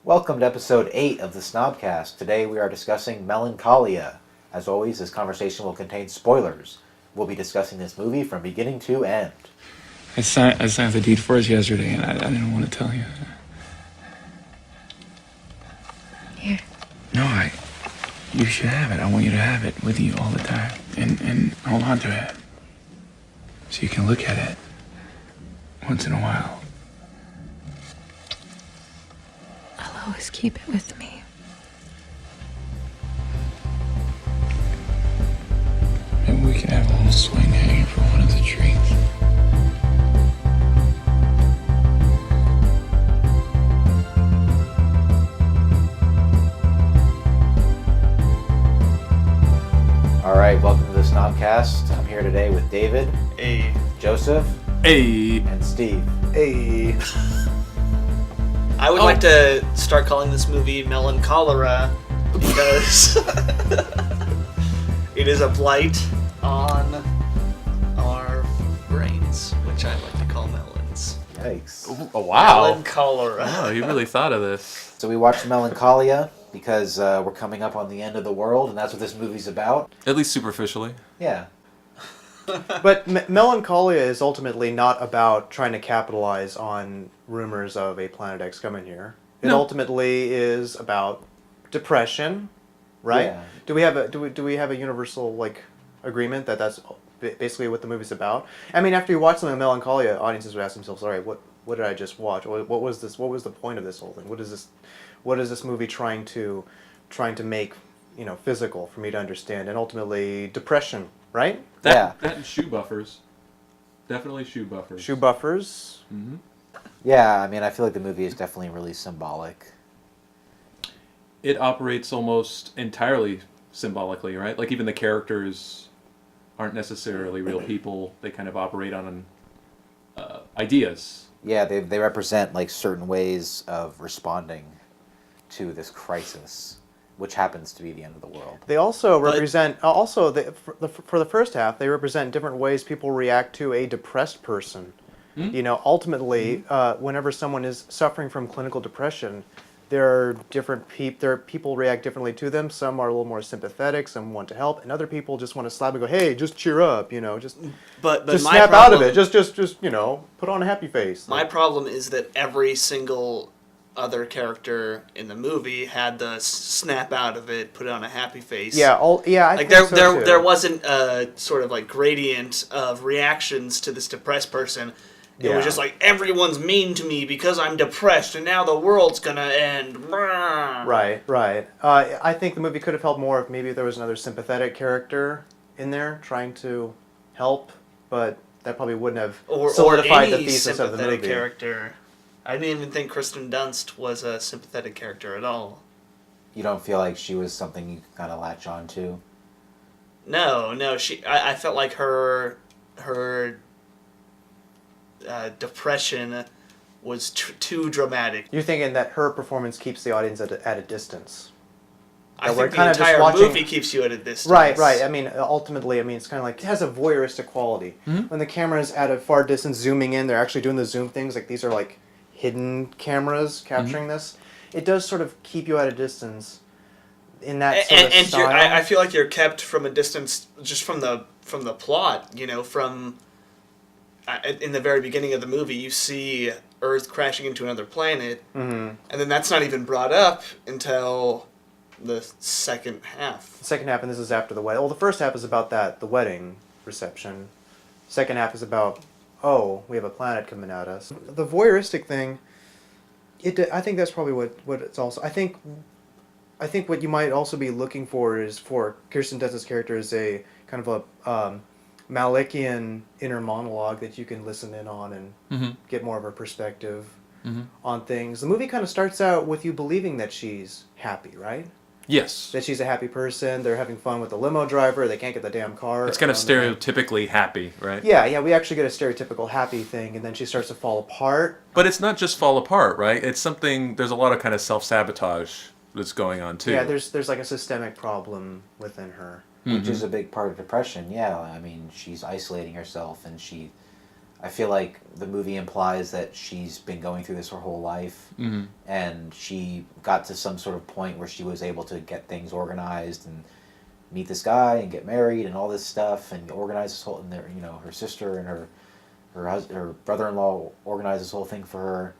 Welcome to episode 8 of the Snobcast. Today we are discussing Melancholia. As always, this conversation will contain spoilers. We'll be discussing this movie from beginning to end. I signed the deed for us yesterday, and I didn't want to tell you. Here. No, you should have it. I want you to have it with you all the time, and hold on to it, so you can look at it once in a while. I'll always keep it with me. Maybe we can have a little swing hanging from one of the trees. Alright, welcome to the Snobcast. I'm here today with David. Hey. Joseph. Hey. And Steve. Hey. I would like to start calling this movie Melancholia because it is a blight on our brains, which I like to call melons. Yikes. Oh, wow. Melancholia. Oh, you really thought of this. So we watched Melancholia because we're coming up on the end of the world, and that's what this movie's about. At least superficially. Yeah. But Melancholia is ultimately not about trying to capitalize on rumors of a Planet X coming here. It ultimately is about depression, right? Yeah. Do we have a universal agreement that that's basically what the movie's about? I mean, after you watch something like Melancholia, audiences would ask themselves, "All right, what did I just watch? What was this? What was the point of this whole thing? What is this movie trying to make physical for me to understand?" And ultimately, depression, right? That and shoe buffers. Definitely shoe buffers. Shoe buffers. Mm-hmm. Yeah, I mean, I feel like the movie is definitely really symbolic. It operates almost entirely symbolically, right? Like even the characters aren't necessarily real people. They kind of operate on ideas. Yeah, they represent like certain ways of responding to this crisis, which happens to be the end of the world. They also represent, for the first half, they represent different ways people react to a depressed person. Mm-hmm. Ultimately, whenever someone is suffering from clinical depression, there are people react differently to them. Some are a little more sympathetic, some want to help, and other people just want to slap and go, "Hey, just cheer up, just snap out of it, just put on a happy face." My problem is that every single other character in the movie had the snap out of it, put on a happy face. I think so too. There wasn't a sort of like gradient of reactions to this depressed person. It was just like, everyone's mean to me because I'm depressed and now the world's gonna end. Right. I think the movie could have helped more if maybe there was another sympathetic character in there trying to help, but that probably wouldn't have solidified the thesis of the movie. Character. I didn't even think Kristen Dunst was a sympathetic character at all. You don't feel like she was something you could kind of latch on to? No. I felt like her depression was too dramatic. You're thinking that her performance keeps the audience at a distance. I think the entire movie keeps you at a distance. Right. I mean, ultimately, it's kind of like, it has a voyeuristic quality. Mm-hmm. When the camera is at a far distance, zooming in, they're actually doing the zoom things. Like, these are like hidden cameras capturing this. It does sort of keep you at a distance in that sort of style. I feel like you're kept from a distance just from the plot. From in the very beginning of the movie, you see Earth crashing into another planet, and then that's not even brought up until the second half. The second half, and this is after the wedding. Well, the first half is about the wedding reception. Second half is about, we have a planet coming at us. The voyeuristic thing, I think that's probably what it's also. I think what you might also be looking for is for Kirsten Dunst's character is a kind of a Malikian inner monologue that you can listen in on and get more of her perspective on things. The movie kind of starts out with you believing that she's happy, right? Yes. That she's a happy person. They're having fun with the limo driver. They can't get the damn car. It's kind of stereotypically happy, right? Yeah. We actually get a stereotypical happy thing, and then she starts to fall apart. But it's not just fall apart, right? It's something. There's a lot of kind of self-sabotage that's going on too. Yeah, there's like a systemic problem within her. Which is a big part of depression, yeah. I mean, she's isolating herself, and she I feel like the movie implies that she's been going through this her whole life, and she got to some sort of point where she was able to get things organized and meet this guy and get married and all this stuff and organize this whole. And their, her sister and her brother-in-law organized this whole thing for her.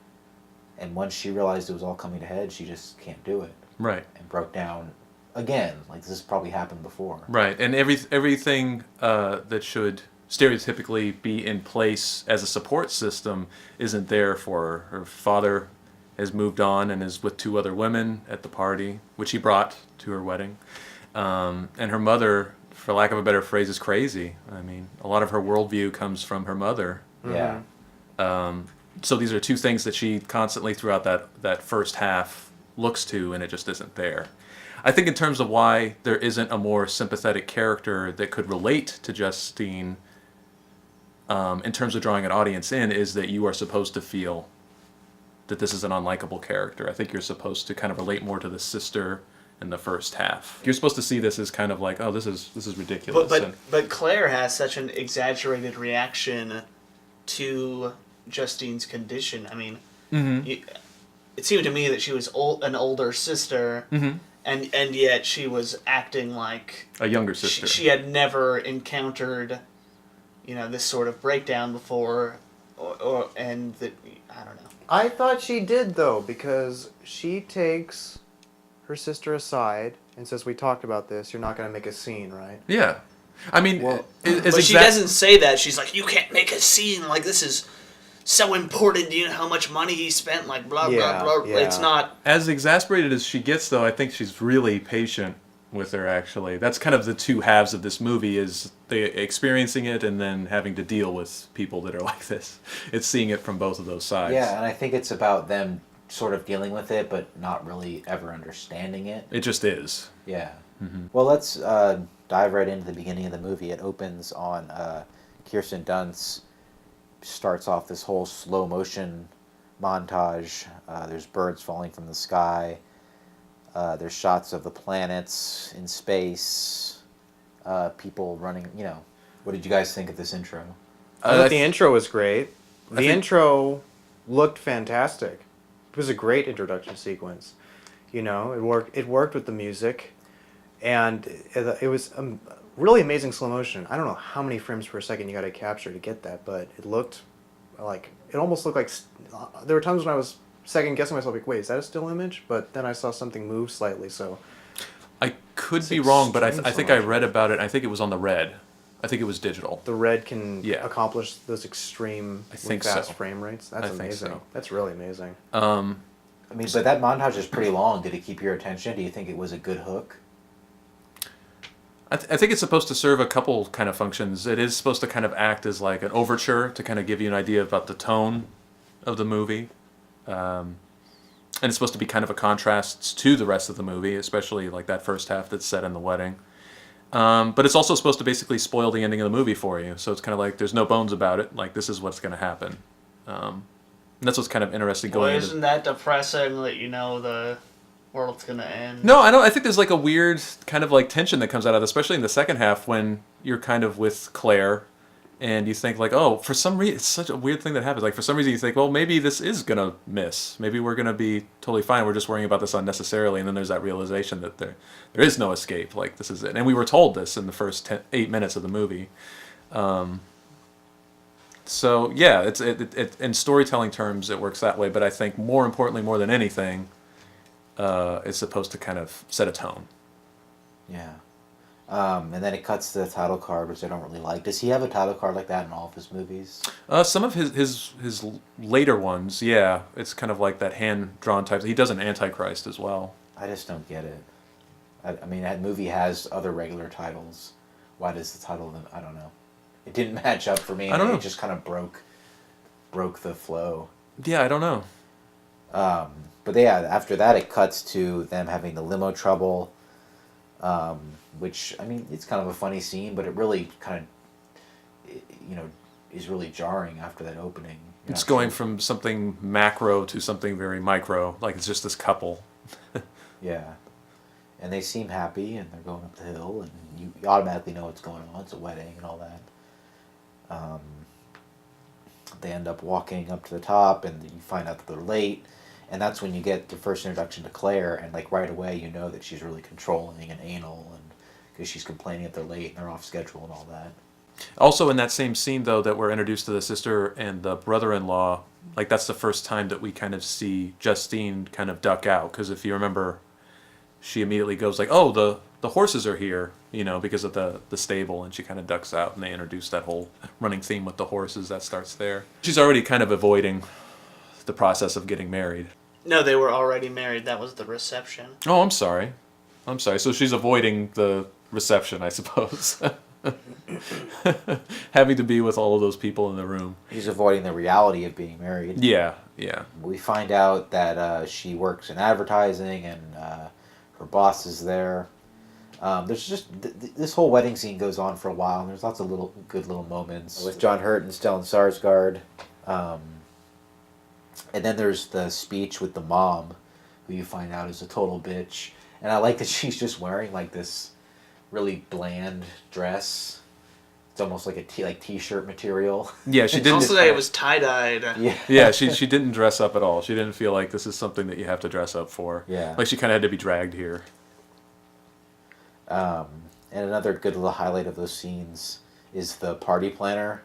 And once she realized it was all coming to head, she just can't do it. Right. And broke down again. Like this has probably happened before. Right. And everything that should stereotypically be in place as a support system isn't there for her. Her father has moved on and is with 2 other women at the party, which he brought to her wedding. And her mother, for lack of a better phrase, is crazy. I mean, a lot of her worldview comes from her mother. Yeah. So these are 2 things that she constantly throughout that first half looks to, and it just isn't there. I think in terms of why there isn't a more sympathetic character that could relate to Justine, in terms of drawing an audience in, is that you are supposed to feel that this is an unlikable character. I think you're supposed to kind of relate more to the sister in the first half. You're supposed to see this as kind of like, oh, this is ridiculous. But Claire has such an exaggerated reaction to Justine's condition. I mean, it seemed to me that she was an older sister, and yet she was acting like a younger sister. She had never encountered, this sort of breakdown before, and that I don't know. I thought she did though, because she takes her sister aside and says, "We talked about this. You're not going to make a scene, right?" Yeah, I mean, Well, but she doesn't say that. She's like, "You can't make a scene. Like this is so important. Do you know how much money he spent? Like blah blah blah." Yeah. It's not as exasperated as she gets, though. I think she's really patient with her. Actually, that's kind of the 2 halves of this movie: is they experiencing it and then having to deal with people that are like this. It's seeing it from both of those sides. Yeah, and I think it's about them sort of dealing with it, but not really ever understanding it. It just is. Yeah. Well, let's dive right into the beginning of the movie. It opens on Kirsten Dunst starts off this whole slow motion montage. There's birds falling from the sky. There's shots of the planets in space. People running. What did you guys think of this intro? I thought the intro was great. The think- intro looked fantastic. It was a great introduction sequence. It worked with the music, and it was really amazing slow motion. I don't know how many frames per second you got to capture to get that, but it looked like it almost looked like there were times when I was second guessing myself, like, wait, is that a still image? But then I saw something move slightly, so I could be wrong, but I extreme think slow I motion. read about it. I think it was on the red. I think it was digital. the red can Yeah. accomplish those extreme I think fast so. frame rates. That's I think amazing. so. That's really amazing. I mean, but that montage is pretty long. Did it keep your attention? Do you think it was a good hook? I think it's supposed to serve a couple kind of functions. It is supposed to kind of act as like an overture to kind of give you an idea about the tone of the movie. And it's supposed to be kind of a contrast to the rest of the movie, especially like that first half that's set in the wedding. But it's also supposed to basically spoil the ending of the movie for you. So it's kind of like there's no bones about it. Like this is what's going to happen. And that's what's kind of interesting going into... Isn't that depressing that the world's gonna end? No, I don't. I think there's like a weird kind of like tension that comes out of it, especially in the second half when you're kind of with Claire and you think like, oh, for some reason, it's such a weird thing that happens. Like for some reason you think, well, maybe this is gonna miss. Maybe we're gonna be totally fine. We're just worrying about this unnecessarily. And then there's that realization that there is no escape. Like this is it. And we were told this in the first 8 minutes of the movie. So yeah, it in storytelling terms it works that way. But I think more importantly, more than anything, it's supposed to kind of set a tone. Yeah. And then it cuts to the title card, which I don't really like. Does he have a title card like that in all of his movies? Some of his later ones, yeah, it's kind of like that hand-drawn type. He does an Antichrist as well. I just don't get it. I mean, that movie has other regular titles. Why does the title of them? I don't know. It didn't match up for me. I don't know. It just kind of broke the flow. Yeah, I don't know. But yeah, after that it cuts to them having the limo trouble, which, I mean, it's kind of a funny scene, but it really kind of, is really jarring after that opening. You're It's not going sure- from something macro to something very micro. Like it's just this couple. Yeah. And they seem happy, and they're going up the hill, and you automatically know what's going on. It's a wedding and all that. They end up walking up to the top, and you find out that they're late. And that's when you get the first introduction to Claire, and like right away you know that she's really controlling and anal, and because she's complaining that they're late and they're off schedule and all that. Also, in that same scene, though, that we're introduced to the sister and the brother-in-law, like that's the first time that we kind of see Justine kind of duck out. Because if you remember, she immediately goes like, "Oh, the horses are here," you know, because of the stable, and she kind of ducks out, and they introduce that whole running theme with the horses that starts there. She's already kind of avoiding the process of getting married. No, they were already married. That was the reception. Oh, I'm sorry. So she's avoiding the reception, I suppose. Having to be with all of those people in the room. She's avoiding the reality of being married. Yeah. We find out that she works in advertising, and her boss is there. There's just this whole wedding scene goes on for a while, and there's lots of good little moments with John Hurt and Stellan Skarsgård. And then there's the speech with the mom, who you find out is a total bitch. And I like that she's just wearing like this really bland dress. It's almost like a t-shirt material. Yeah, she didn't. Also, that it was tie-dyed. Yeah, she didn't dress up at all. She didn't feel like this is something that you have to dress up for. Yeah. Like she kind of had to be dragged here. And another good little highlight of those scenes is the party planner.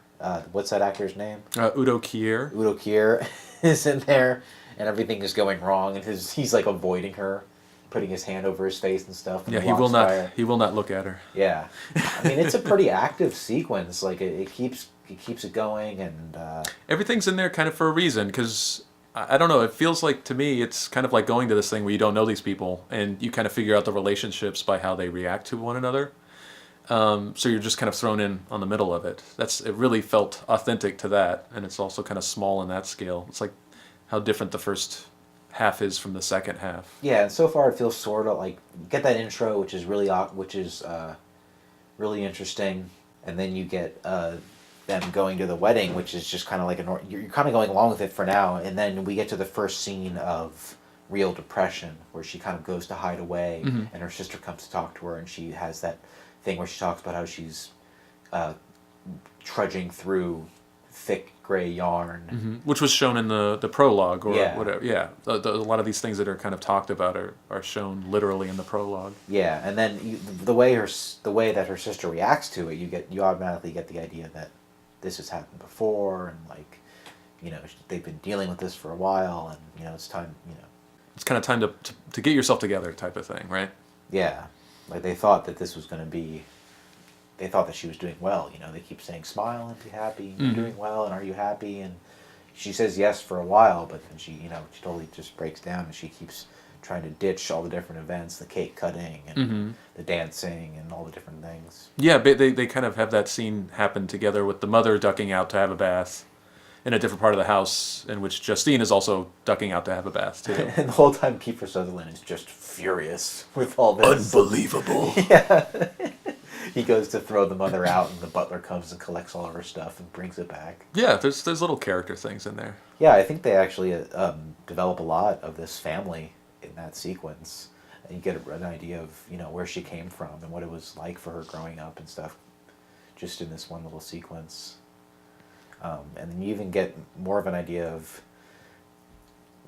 What's that actor's name? Udo Kier. Udo Kier is in there, and everything is going wrong, and he's like avoiding her, putting his hand over his face and stuff. Yeah, he will not. He will not look at her. Yeah, I mean it's a pretty active sequence. Like it keeps it going, and everything's in there kind of for a reason. Because I don't know. It feels like to me it's kind of like going to this thing where you don't know these people, and you kind of figure out the relationships by how they react to one another. So you're just kind of thrown in on the middle of it. It really felt authentic to that, and it's also kind of small in that scale. It's like how different the first half is from the second half. Yeah, and so far it feels sort of like you get that intro, which is really interesting, and then you get them going to the wedding, which is just kind of like you're kind of going along with it for now, and then we get to the first scene of real depression, where she kind of goes to hide away, and her sister comes to talk to her, and she has that thing where she talks about how she's trudging through thick gray yarn, which was shown in the prologue or Yeah. whatever. Yeah, a lot of these things that are kind of talked about are shown literally in the prologue. Yeah, and then the way that her sister reacts to it, you automatically get the idea that this has happened before, and like, you know, they've been dealing with this for a while, and you know it's time. You know, it's kind of time to get yourself together, type of thing, right? Yeah, like they thought that this was going to be. They thought that she was doing well. You know, they keep saying, "Smile and be happy. You're doing well, and are you happy?" And she says yes for a while, but then she totally just breaks down, and she keeps trying to ditch all the different events, the cake cutting and the dancing and all the different things. Yeah, they kind of have that scene happen together with the mother ducking out to have a bath in a different part of the house, in which Justine is also ducking out to have a bath too. And the whole time Kiefer Sutherland is just furious with all this. Unbelievable. Yeah. He goes to throw the mother out, and the butler comes and collects all of her stuff and brings it back. Yeah, there's little character things in there. Yeah, I think they actually develop a lot of this family in that sequence. And you get an idea of, you know, where she came from and what it was like for her growing up and stuff, just in this one little sequence. And then you even get more of an idea of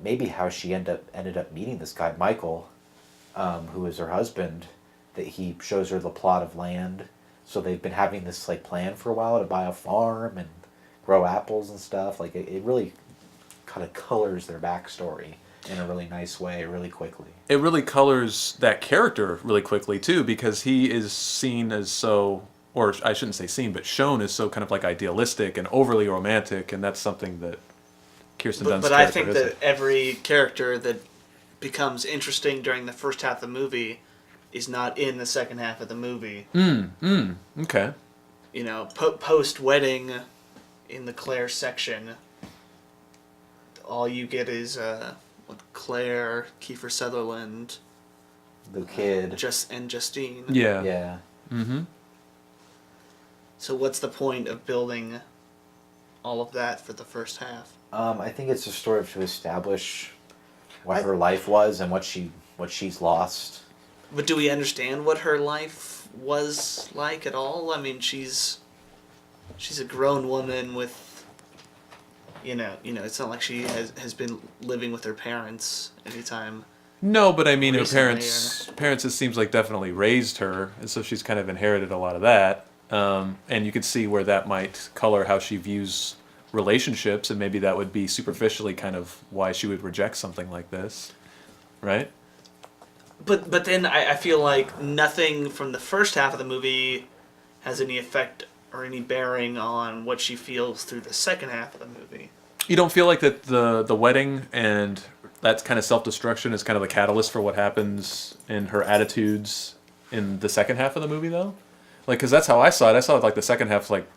maybe how she ended up meeting this guy, Michael, who is her husband, that he shows her the plot of land. So they've been having this like plan for a while to buy a farm and grow apples and stuff. Like it really kind of colors their backstory in a really nice way really quickly. It really colors that character really quickly too, because he is seen as so, or I shouldn't say seen, but shown as so kind of like idealistic and overly romantic, and that's something that Kirsten Dunst's But I character think that isn't. every character that becomes interesting during the first half of the movie is not in the second half of the movie. Okay. You know, post-wedding in the Claire section, all you get is Claire, Kiefer Sutherland, The kid. and Justine. Yeah. Yeah. So what's the point of building all of that for the first half? I think it's a story to establish what her life was and what she's lost. But do we understand what her life was like at all? I mean, she's a grown woman with It's not like she has been living with her parents anytime. No, but I mean, her Recently, parents, it seems like definitely raised her, and so she's kind of inherited a lot of that. And you could see where that might color how she views relationships, and maybe that would be superficially kind of why she would reject something like this, right? But then I feel like nothing from the first half of the movie has any effect or any bearing on what she feels through the second half of the movie. You don't feel like that the wedding and that kind of self-destruction is kind of the catalyst for what happens in her attitudes in the second half of the movie, though? Like, because that's how I saw it. I saw it like the second half, like,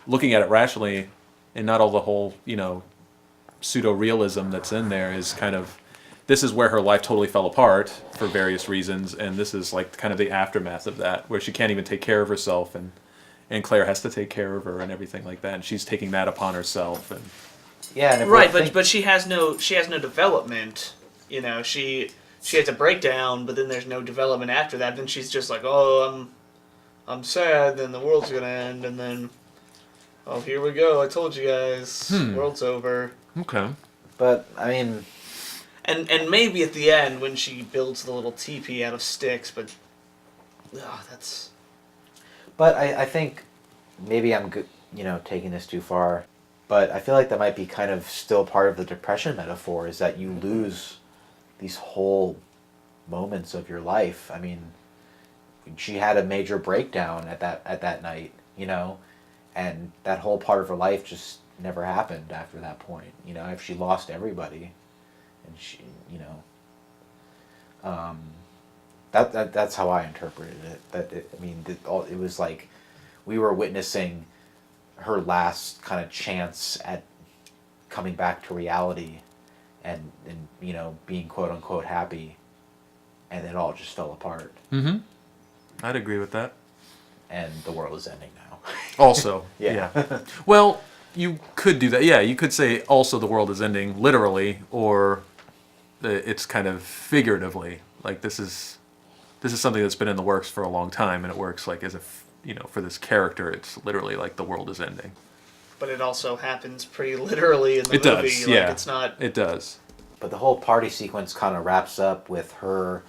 looking at it rationally, and not all the whole, pseudo-realism that's in there is kind of, this is where her life totally fell apart for various reasons, and this is like kind of the aftermath of that, where she can't even take care of herself, and Claire has to take care of her and everything like that, and she's taking that upon herself. And Yeah, and if Right, we're but she has no development. She has a breakdown, but then there's no development after that. Then she's just like, oh, I'm sad. Then the world's gonna end, and then, oh, here we go. I told you guys, world's over. Okay. But I mean, And maybe at the end when she builds the little teepee out of sticks, but that's. But I think maybe I'm good, taking this too far. But I feel like that might be kind of still part of the depression metaphor, is that you lose these whole moments of your life. I mean, she had a major breakdown at that night, and that whole part of her life just never happened after that point. If she lost everybody, and she, that's how I interpreted it. It was like we were witnessing her last kind of chance at coming back to reality, and being quote unquote happy, and it all just fell apart. Mm-hmm. I'd agree with that. And the world is ending now. Also, Yeah. Well, you could do that. Yeah, you could say also the world is ending literally, or it's kind of figuratively. Like this is something that's been in the works for a long time, and it works like as if for this character, it's literally like the world is ending. But it also happens pretty literally in the It movie. does, Like, yeah. It's not. It does. But the whole party sequence kind of wraps up with her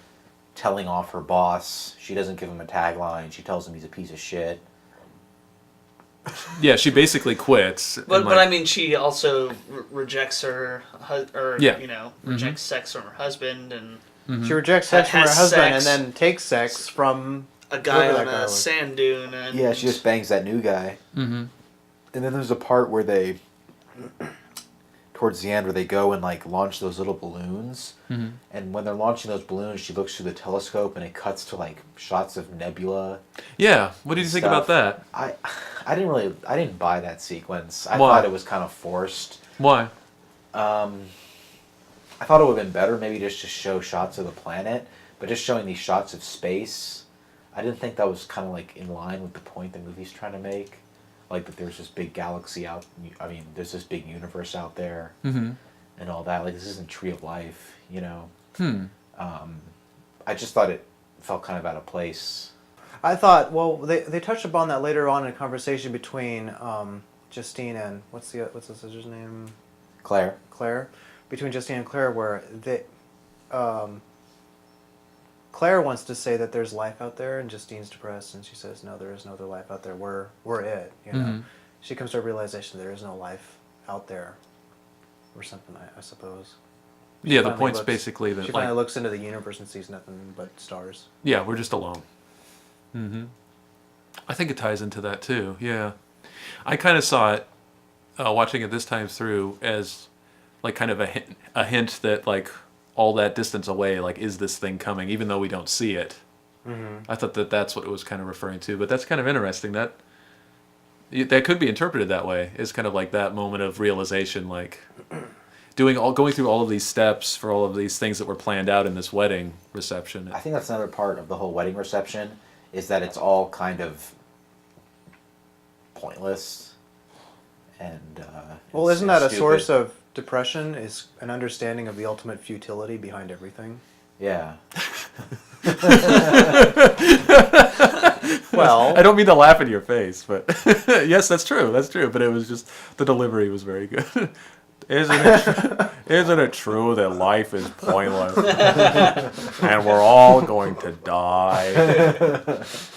telling off her boss. She doesn't give him a tagline. She tells him he's a piece of shit. Yeah, she basically quits. But I mean, she also rejects her, rejects sex from her husband, and She rejects sex from her Has husband sex. and then takes sex from a guy whoever on that guy a was. sand dune. And Yeah, she just bangs that new guy. Mm-hmm. And then there's a part where they, towards the end, where they go and like launch those little balloons. Mm-hmm. And when they're launching those balloons, she looks through the telescope and it cuts to like shots of nebula. Yeah, what did you think about that? I didn't buy that sequence. I Why? thought it was kind of forced. Why? I thought it would have been better maybe just to show shots of the planet, but just showing these shots of space, I didn't think that was kind of like in line with the point the movie's trying to make. Like that there's this big galaxy out, there's this big universe out there, Mm-hmm. and all that. Like this isn't Tree of Life, Hmm. I just thought it felt kind of out of place. I thought, well, they touched upon that later on in a conversation between Justine and what's the sister's name? Claire. Between Justine and Claire, where Claire wants to say that there's life out there, and Justine's depressed, and she says, "No, there is no other life out there. We're it." Mm-hmm. She comes to a realization there is no life out there, or something. I suppose. Yeah, the finally point's looks- basically that She finally looks into the universe and sees nothing but stars. yeah, we're just alone. Mm-hmm. I think it ties into that too. Yeah, I kind of saw it watching it this time through as like kind of a hint that like all that distance away, like is this thing coming, even though we don't see it. Mm-hmm. I thought that's what it was kind of referring to, but that's kind of interesting. That could be interpreted that way. It's kind of like that moment of realization, like going through all of these steps for all of these things that were planned out in this wedding reception. I think that's another part of the whole wedding reception, is that it's all kind of pointless. And Well, isn't that a source of depression? Is an understanding of the ultimate futility behind everything? Yeah. Well, I don't mean to laugh in your face, but yes, that's true. That's true. But it was just the delivery was very good. Isn't it true that life is pointless and we're all going to die?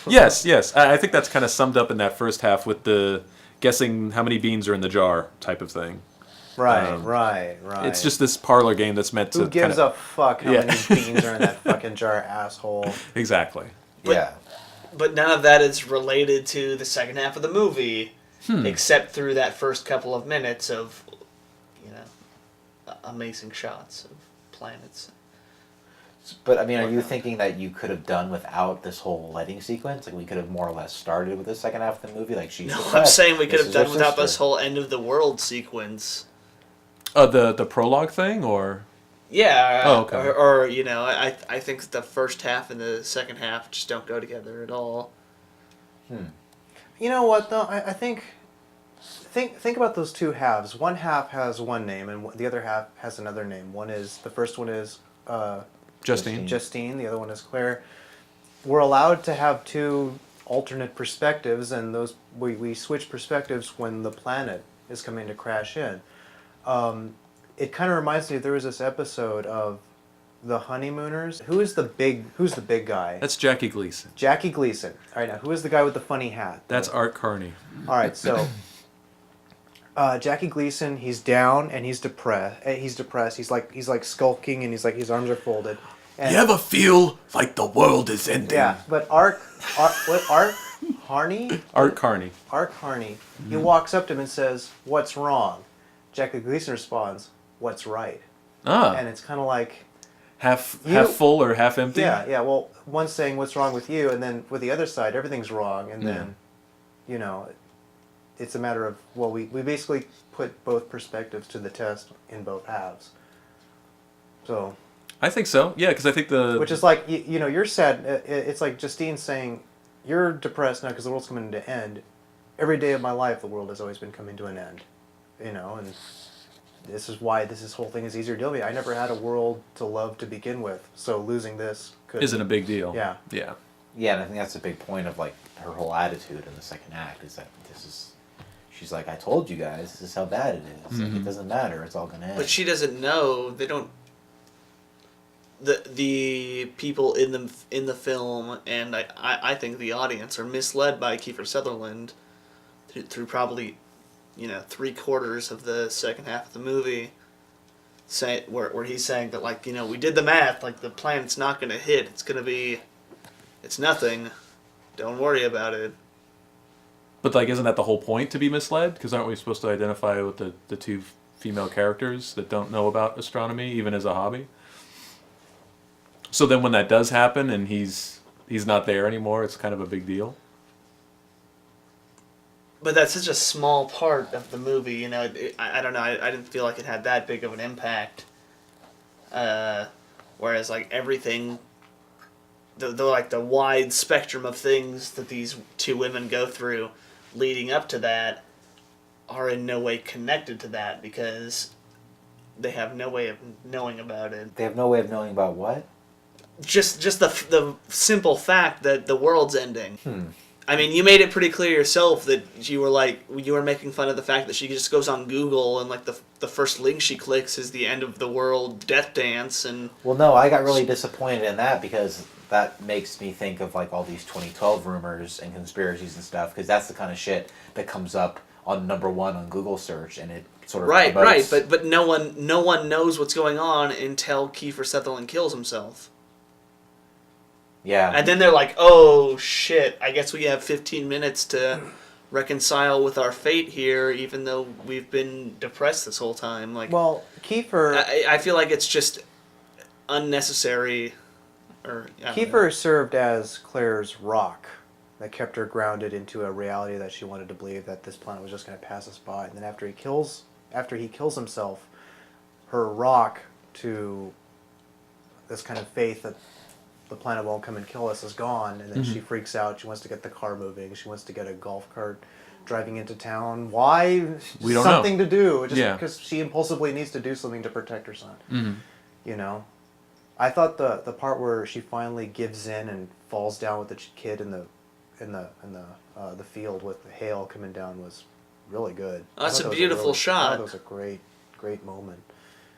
Yes. I think that's kind of summed up in that first half with the guessing how many beans are in the jar type of thing. Right. It's just this parlor game that's meant to. Who gives a fuck how Yeah. many beans are in that fucking jar, asshole? Exactly. Yeah. But none of that is related to the second half of the movie, except through that first couple of minutes of, amazing shots of planets. But I mean, are you thinking that you could have done without this whole wedding sequence? Like we could have more or less started with the second half of the movie, like she's. No, I'm depressed, saying we could this have is done her without sister. this whole end of the world sequence. The prologue thing, or Yeah. Oh, okay. Or I think the first half and the second half just don't go together at all. You know what though? I think about those two halves. One half has one name, and the other half has another name. The first one is Justine. Justine. The other one is Claire. We're allowed to have two alternate perspectives, and those we switch perspectives when the planet is coming to crash in. It kind of reminds me. There was this episode of The Honeymooners. Who's the big guy? That's Jackie Gleason. Jackie Gleason. All right, now who is the guy with the funny hat? That's Art Carney. All right, so Jackie Gleason, he's down and he's depressed. He's like skulking, and he's like his arms are folded. And, You ever feel like the world is ending? yeah, but Art Carney, he walks up to him and says, "What's wrong?" Jackie Gleason responds, "What's right?" And it's kind of like half full or half empty. yeah. Well, one's saying, "What's wrong with you?" and then with the other side, everything's wrong, and then it's a matter of, well, we basically put both perspectives to the test in both halves. So, I think so. Yeah, because I think which is like, you're sad. It's like Justine saying, you're depressed now because the world's coming to an end. Every day of my life, the world has always been coming to an end. And this is why this whole thing is easier to deal with. I never had a world to love to begin with, so losing this isn't a big deal. Yeah. Yeah. Yeah, and I think that's a big point of like her whole attitude in the second act is that she's like, I told you guys, this is how bad it is. Like, it doesn't matter, it's all gonna end. But she doesn't know. They don't. The people in the film, and I think the audience are misled by Kiefer Sutherland through probably 3/4 of the second half of the movie, where he's saying that we did the math, like the planet's not gonna hit, it's nothing, don't worry about it. But isn't that the whole point, to be misled? Because aren't we supposed to identify with the two female characters that don't know about astronomy, even as a hobby? So then when that does happen and he's not there anymore, it's kind of a big deal. But that's such a small part of the movie, I don't know, I didn't feel like it had that big of an impact. Whereas everything, the wide spectrum of things that these two women go through leading up to that are in no way connected to that because they have no way of knowing about it. They have no way of knowing about what? Just the simple fact that the world's ending. I mean, you made it pretty clear yourself that you were making fun of the fact that she just goes on Google and the first link she clicks is the end of the world death dance and. Well, no, I got really disappointed in that because that makes me think of all these 2012 rumors and conspiracies and stuff because that's the kind of shit that comes up on #1 on Google search and it sort of promotes. Right, but no one knows what's going on until Kiefer Sutherland kills himself. Yeah. And then they're like, oh shit, I guess we have 15 minutes to reconcile with our fate here, even though we've been depressed this whole time. Well, Kiefer... I feel like it's just unnecessary. Kiefer served as Claire's rock that kept her grounded into a reality that she wanted to believe that this planet was just going to pass us by. And then after he kills himself, her rock to this kind of faith that the planet won't come and kill us is gone, and then she freaks out. She wants to get the car moving. She wants to get a golf cart driving into town. Why? We don't something know. to do. Just Yeah. because she impulsively needs to do something to protect her son. I thought the part where she finally gives in and falls down with the kid in in the field with the hail coming down was really good. Oh, that's I thought a that was beautiful really, shot. I thought that was a great moment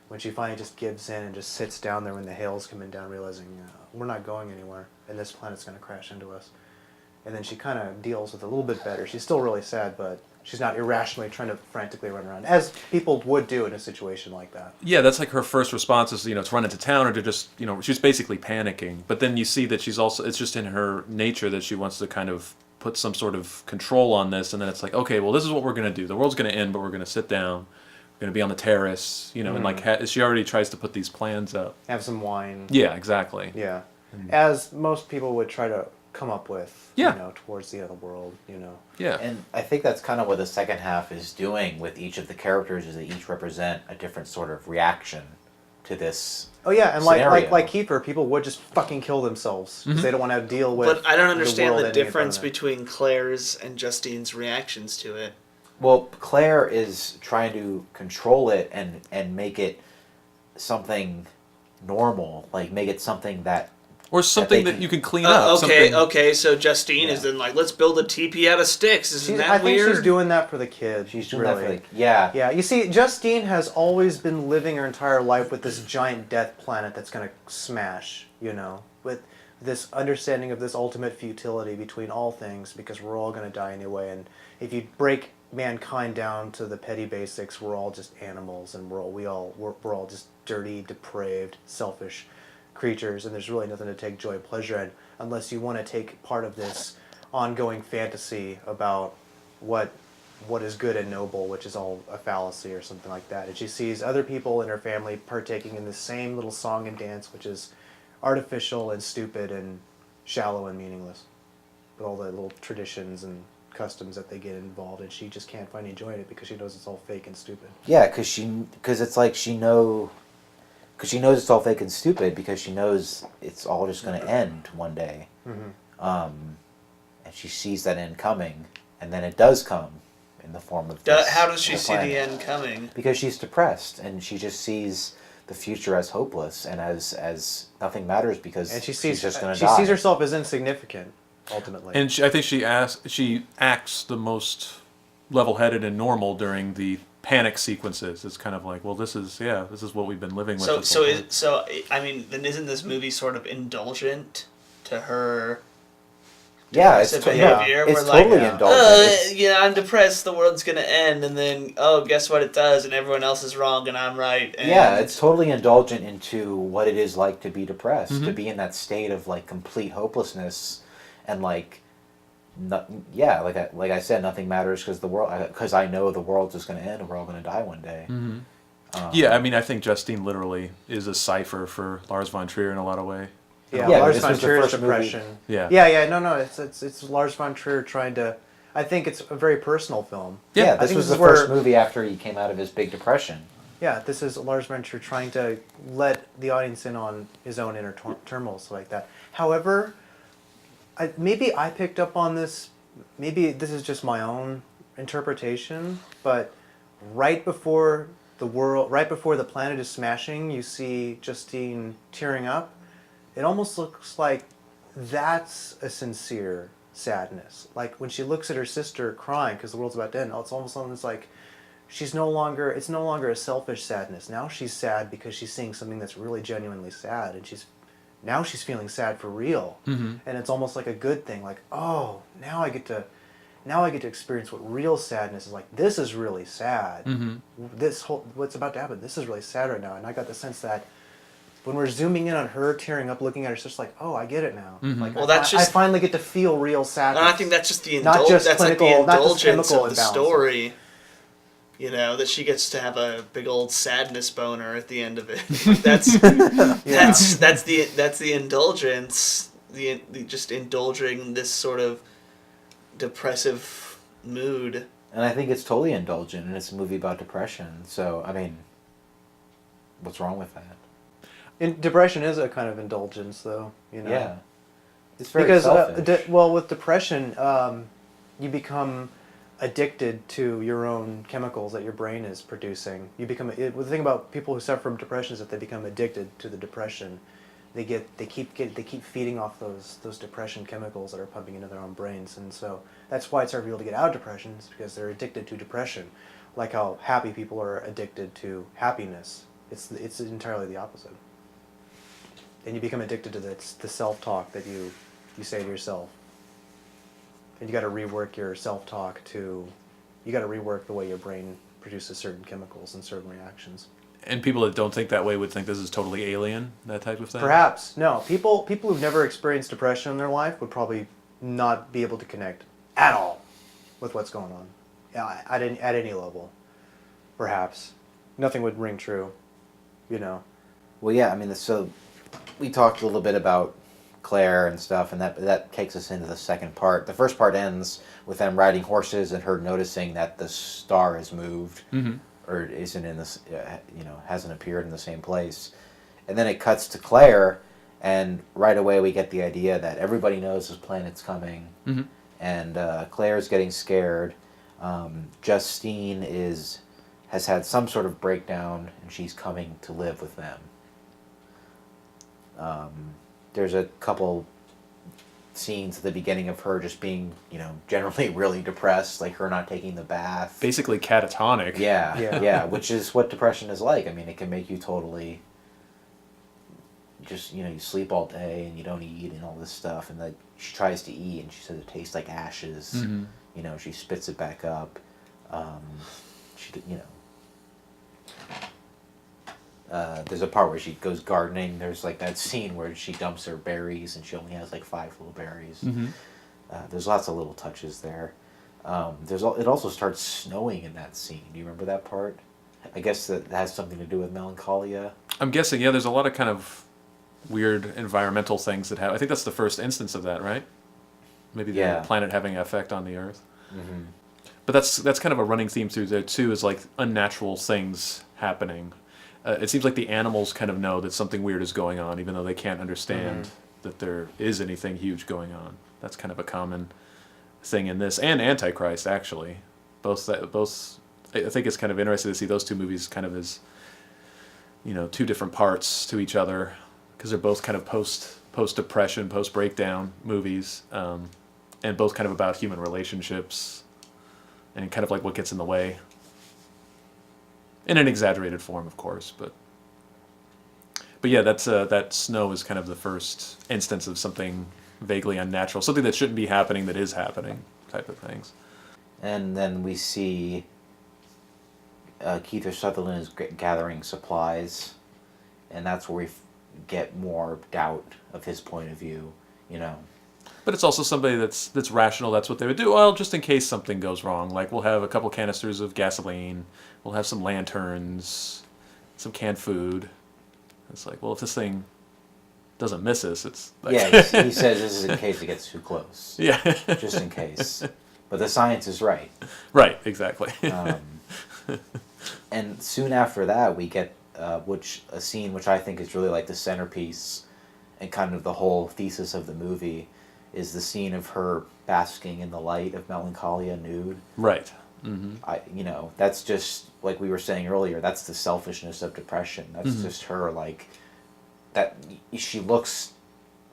when she finally just gives in and just sits down there when the hail's coming down, realizing we're not going anywhere and this planet's going to crash into us. And then she kind of deals with it a little bit better. She's still really sad, but she's not irrationally trying to frantically run around, as people would do in a situation like that. Yeah, that's like her first response is, to run into town or to just, she's basically panicking. But then you see that she's also, it's just in her nature that she wants to kind of put some sort of control on this. And then it's like, okay, well, this is what we're going to do. The world's going to end, but we're going to sit down. We're going to be on the terrace, and like she already tries to put these plans up. Have some wine. Yeah, exactly. Yeah. As most people would try to come up with, Yeah. towards the end of the world, Yeah. And I think that's kind of what the second half is doing with each of the characters, is they each represent a different sort of reaction to this. Oh yeah, and scenario. like Kiefer, people would just fucking kill themselves because they don't want to deal with. But I don't the understand world the ending in front difference of them. between Claire's and Justine's reactions to it. Well, Claire is trying to control it and make it something normal, like make it something that. Or something they that can- you can clean up. Okay, something... okay. So Justine is Yeah. then like, let's build a teepee out of sticks. Isn't that I think weird? she's doing that for the kids. She's doing really. that for like, yeah. Yeah, you see, Justine has always been living her entire life with this giant death planet that's going to smash, with this understanding of this ultimate futility between all things, because we're all going to die anyway, and if you break mankind down to the petty basics, we're all just animals, and we're all just dirty, depraved, selfish creatures, and there's really nothing to take joy and pleasure in unless you want to take part of this ongoing fantasy about what is good and noble, which is all a fallacy or something like that. And she sees other people in her family partaking in the same little song and dance, which is artificial and stupid and shallow and meaningless, with all the little traditions and customs that they get involved in. She just can't find any joy in it because she knows it's all fake and stupid. Yeah, because it's like she knows it's all fake and stupid, because she knows it's all just going to end one day. And she sees that end coming, and then it does come in the form of this. How does she the see planet. the end coming? Because she's depressed, and she just sees the future as hopeless and as nothing matters, because And she's just going to she die. sees herself as insignificant, ultimately. And I think she acts the most level-headed and normal during the panic sequences. It's kind of like, well, this is what we've been living with. I mean, then isn't this movie sort of indulgent to her? Yeah, it's, depressive yeah, behavior? it's We're totally like, indulgent. yeah, I'm depressed. The world's gonna end, and then guess what? It does, and everyone else is wrong, and I'm right. And Yeah, it's totally indulgent into what it is like to be depressed, Mm-hmm. to be in that state of like complete hopelessness, and like, like I said, nothing matters because I know the world's just going to end and we're all going to die one day. Mm-hmm. Yeah, I mean, I think Justine literally is a cipher for Lars von Trier in a lot of way. Yeah, Yeah, Lars this von was the Trier's first movie- depression. Yeah. No, it's Lars von Trier trying to. I think it's a very personal film. Yeah, I this think was this the is first where- movie after he came out of his big depression. Yeah, this is Lars von Trier trying to let the audience in on his own inner turmoils like that. However, maybe I picked up on this. Maybe this is just my own interpretation, but right before the planet is smashing, you see Justine tearing up. It almost looks like that's a sincere sadness. Like when she looks at her sister crying because the world's about to end, it's almost like it's no longer a selfish sadness. Now she's sad because she's seeing something that's really genuinely sad, and she's feeling sad for real. Mm-hmm. And it's almost like a good thing. Like, oh, now I get to experience what real sadness is like. This is really sad. Mm-hmm. What's about to happen, this is really sad right now. And I got the sense that when we're zooming in on her tearing up, looking at her, it's just like, oh, I get it now. Mm-hmm. Like, Well, I finally get to feel real sadness. And I think that's just the Not just that's like the clinical- not just indulgence chemical of the imbalance. story. That she gets to have a big old sadness boner at the end of it. Like that's the indulgence. The just indulging this sort of depressive mood. And I think it's totally indulgent, and it's a movie about depression. So, I mean, what's wrong with that? Depression is a kind of indulgence, though. Yeah. It's very Because selfish. with depression, you become addicted to your own chemicals that your brain is producing. The thing about people who suffer from depression is that they become addicted to the depression. they keep feeding off those depression chemicals that are pumping into their own brains, and so that's why it's hard for people to get out of depression, is because they're addicted to depression, like how happy people are addicted to happiness. It's entirely the opposite. And you become addicted to the self-talk that you say to yourself. And you got to rework your self-talk you got to rework the way your brain produces certain chemicals and certain reactions. And people that don't think that way would think this is totally alien, that type of thing? Perhaps. No. People who've never experienced depression in their life would probably not be able to connect at all with what's going on. At any level. Perhaps. Nothing would ring true, you know. Well, yeah, I mean, so we talked a little bit about Claire and stuff, and that takes us into the second part. The first part ends with them riding horses and her noticing that the star has moved, or isn't in this, hasn't appeared in the same place. And then it cuts to Claire, and right away we get the idea that everybody knows this planet's coming, and Claire's getting scared. Justine has had some sort of breakdown, and she's coming to live with them. There's a couple scenes at the beginning of her just being, generally really depressed, like her not taking the bath. Basically catatonic. Yeah, which is what depression is like. I mean, it can make you totally just, you sleep all day and you don't eat and all this stuff. And she tries to eat and she says it tastes like ashes. She spits it back up. There's a part where she goes gardening. There's like that scene where she dumps her berries and she only has like 5 little berries. There's lots of little touches there. It also starts snowing in that scene. Do you remember that part? I guess that has something to do with Melancholia. I'm guessing, yeah, there's a lot of kind of weird environmental things that have... I think that's the first instance of that, right? Maybe the planet having an effect on the Earth. But that's kind of a running theme through there, too, is like unnatural things happening. It seems like the animals kind of know that something weird is going on, even though they can't understand that there is anything huge going on. That's kind of a common thing in this, and Antichrist, actually. Both. I think it's kind of interesting to see those two movies kind of as, two different parts to each other, because they're both kind of post-depression, post-breakdown movies, and both kind of about human relationships, and kind of like what gets in the way. In an exaggerated form, of course, but yeah, that snow is kind of the first instance of something vaguely unnatural, something that shouldn't be happening that is happening, type of things. And then we see Kiefer Sutherland is gathering supplies, and that's where we get more doubt of his point of view, But it's also somebody that's rational. That's what they would do. Well, just in case something goes wrong, like we'll have a couple canisters of gasoline, we'll have some lanterns, some canned food. It's like, well, if this thing doesn't miss us, it's like... Yeah, he says this is in case it gets too close. Yeah. Just in case. But the science is right. Right, exactly. And soon after that, we get a scene which I think is really like the centerpiece and kind of the whole thesis of the movie, is the scene of her basking in the light of Melancholia nude. Right. That's just, like we were saying earlier, that's the selfishness of depression. That's just her, like, that she looks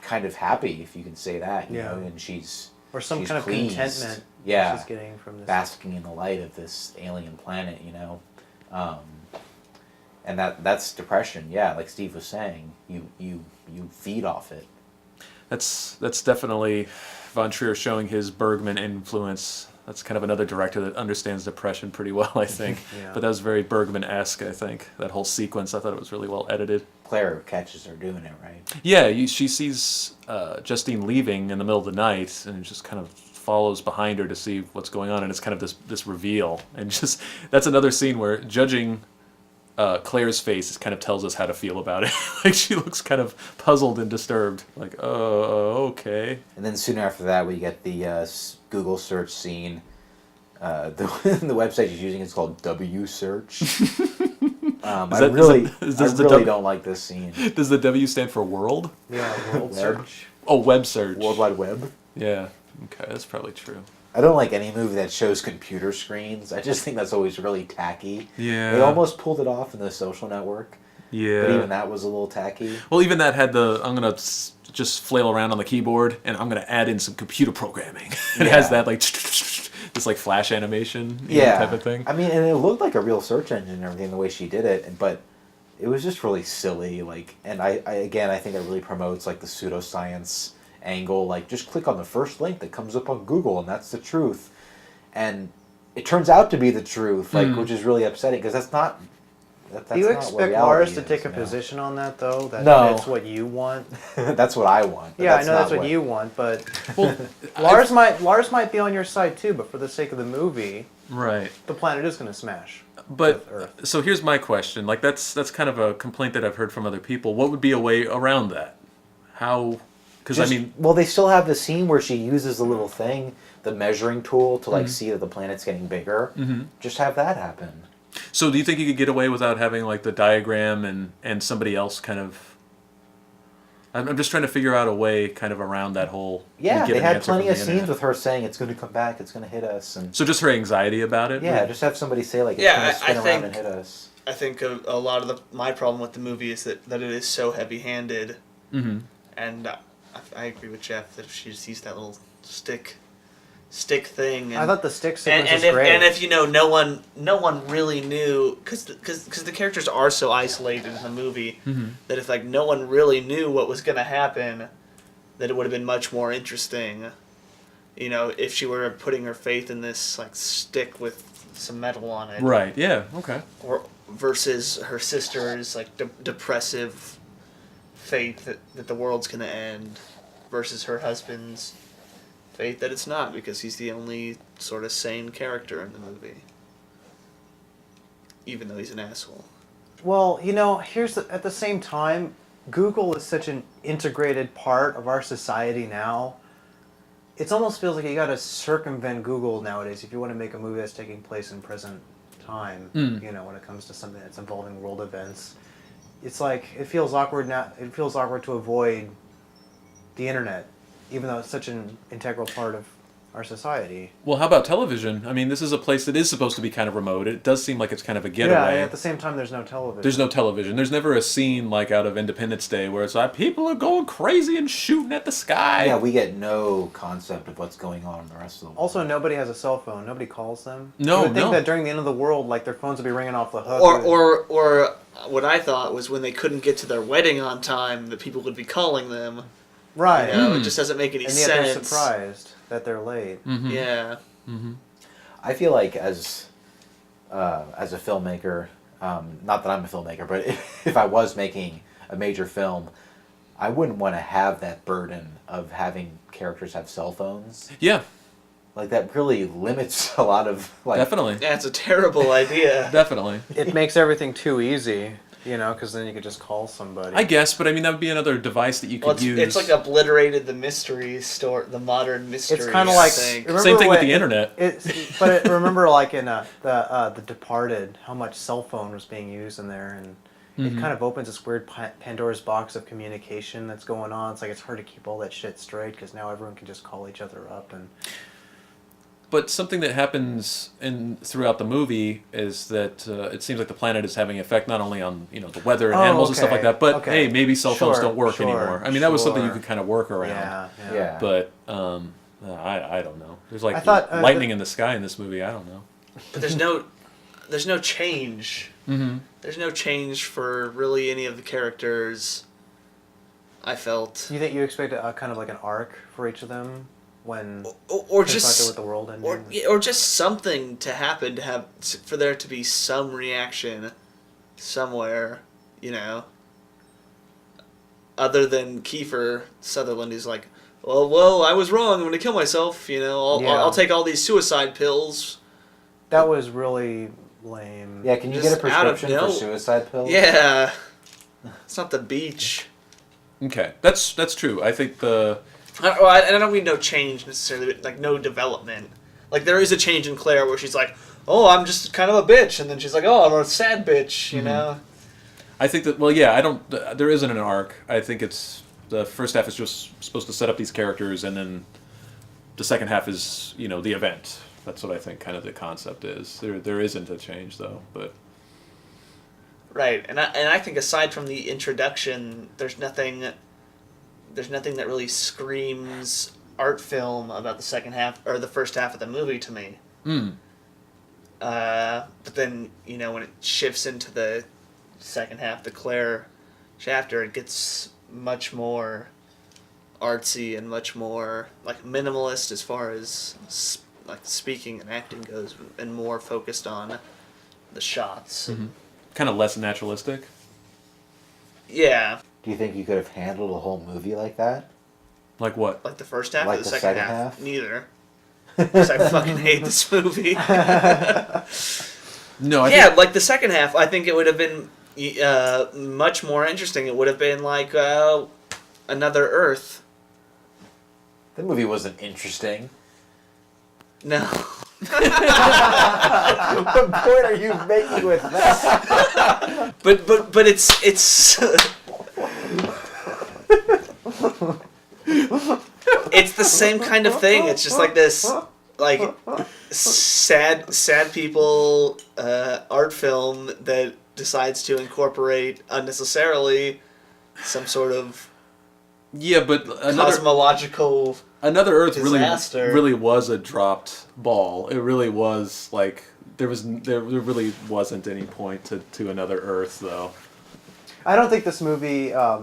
kind of happy, if you can say that, you know, and she's... Or some she's kind pleased. of contentment Yeah, she's getting from this. basking in the light of this alien planet, and that's depression. Yeah, like Steve was saying, you feed off it. That's definitely Von Trier showing his Bergman influence. That's kind of another director that understands depression pretty well, I think. Yeah. But that was very Bergman-esque, I think. That whole sequence, I thought it was really well edited. Claire catches her doing it, right? Yeah, she sees Justine leaving in the middle of the night, and just kind of follows behind her to see what's going on, and it's kind of this reveal. And just that's another scene where judging Claire's face kind of tells us how to feel about it. Like, she looks kind of puzzled and disturbed. Like, oh, okay. And then soon after that, we get the Google search scene. The website she's using is called W Search. I really don't like this scene. Does the W stand for world? Yeah, world search. Oh, web search. World Wide Web. Yeah. Okay, that's probably true. I don't like any movie that shows computer screens. I just think that's always really tacky. Yeah. They almost pulled it off in The Social Network. Yeah. But even that was a little tacky. Well, even that had I'm going to just flail around on the keyboard, and I'm going to add in some computer programming. It has that, like, this, like, flash animation type of thing. I mean, and it looked like a real search engine and everything, the way she did it, but it was just really silly, like, and I think it really promotes, like, the pseudoscience angle, like, just click on the first link that comes up on Google, and that's the truth. And it turns out to be the truth, like, which is really upsetting, because that's not... Do you expect Lars to take a position on that, though? That No. That's what you want? That's what I want. Yeah, I know that's what you want, but Lars might be on your side too, but for the sake of the movie, right, the planet is going to smash. But Earth. So here's my question. Like that's kind of a complaint that I've heard from other people. What would be a way around that? How? Because I mean, well, they still have the scene where she uses the little thing, the measuring tool, to like see that the planet's getting bigger. Just have that happen. So do you think you could get away without having like the diagram and somebody else kind of? I'm just trying to figure out a way kind of around that whole. Yeah, they had plenty of scenes with her saying it's going to come back, it's going to hit us, and so just her anxiety about it. Yeah, just have somebody say like it's going to spin around and hit us. I think a lot of my problem with the movie is that it is so heavy-handed, and I agree with Jeff that if she just used that little stick thing. And, I thought the stick sequence was great. And if no one really knew, because the characters are so isolated in the movie that if like no one really knew what was going to happen, that it would have been much more interesting. You know, if she were putting her faith in this like stick with some metal on it. Right. Yeah. Okay. Or versus her sister's like depressive faith that the world's going to end, versus her husband's faith that it's not, because he's the only sort of sane character in the movie, even though he's an asshole. Well, you know, at the same time, Google is such an integrated part of our society now. It almost feels like you got to circumvent Google nowadays if you want to make a movie that's taking place in present time. You know, when it comes to something that's involving world events, it's like it feels awkward now. It feels awkward to avoid the internet, even though it's such an integral part of our society. Well, how about television? I mean, this is a place that is supposed to be kind of remote. It does seem like it's kind of a getaway. Yeah, and at the same time, there's no television. There's no television. There's never a scene like out of Independence Day where it's like people are going crazy and shooting at the sky. Yeah, we get no concept of what's going on in the rest of the world. Also, nobody has a cell phone. Nobody calls them. No, You would think that during the end of the world, like their phones would be ringing off the hook. Or what I thought was when they couldn't get to their wedding on time, that people would be calling them. Right. You know, it just doesn't make any sense. And yet they're surprised that they're late. Yeah. I feel like as a filmmaker, not that I'm a filmmaker, but if I was making a major film, I wouldn't want to have that burden of having characters have cell phones. Yeah. Like, that really limits a lot of, like... Definitely. Yeah, it's a terrible idea. Definitely. It makes everything too easy, you know, because then you could just call somebody. I guess, but I mean, that would be another device that you could use. It's like obliterated the mystery store, the modern mystery. It's kind of like... Same thing with the internet. Remember, like, in The Departed, how much cell phone was being used in there, and it kind of opens this weird Pandora's box of communication that's going on. It's like it's hard to keep all that shit straight, because now everyone can just call each other up and... But something that happens throughout the movie is that it seems like the planet is having an effect not only on the weather and animals and stuff like that, but hey, maybe cell phones don't work anymore. I mean, that was something you could kind of work around. Yeah. But I don't know. There's like lightning in the sky in this movie. I don't know. But there's no change. There's no change for really any of the characters. I felt. You think you expect a kind of like an arc for each of them? When or just with the world ending, or just something to happen for there to be some reaction somewhere, other than Kiefer Sutherland, who's like, well, I was wrong. I'm gonna kill myself. I'll take all these suicide pills. That was really lame. Yeah, can you get a prescription for suicide pills? Yeah, it's not the beach. Okay, that's true. I think I don't mean no change necessarily, but like no development. Like there is a change in Claire where she's like, "Oh, I'm just kind of a bitch," and then she's like, "Oh, I'm a sad bitch," you know. I think that I don't. There isn't an arc. I think it's the first half is just supposed to set up these characters, and then the second half is the event. That's what I think kind of the concept is. There isn't a change though, but Right, and I think aside from the introduction, there's nothing that really screams art film about the second half or the first half of the movie to me. But then, you know, when it shifts into the second half, the Claire chapter, it gets much more artsy and much more like minimalist as far as like speaking and acting goes, and more focused on the shots. Kind of less naturalistic. Yeah. Do you think you could have handled a whole movie like that? Like what? Like the first half Like or the the second second half? half? Neither. Because I fucking hate this movie. No, I Yeah, think, like the second half, I think it would have been much more interesting. It would have been like Another Earth. The movie wasn't interesting. No. What point are you making with that? But it's it's the same kind of thing. It's just like this, like sad people art film that decides to incorporate unnecessarily some sort of yeah, but cosmological. Another Earth disaster. really was a dropped ball. It really was like there really wasn't any point to Another Earth though. I don't think this movie. I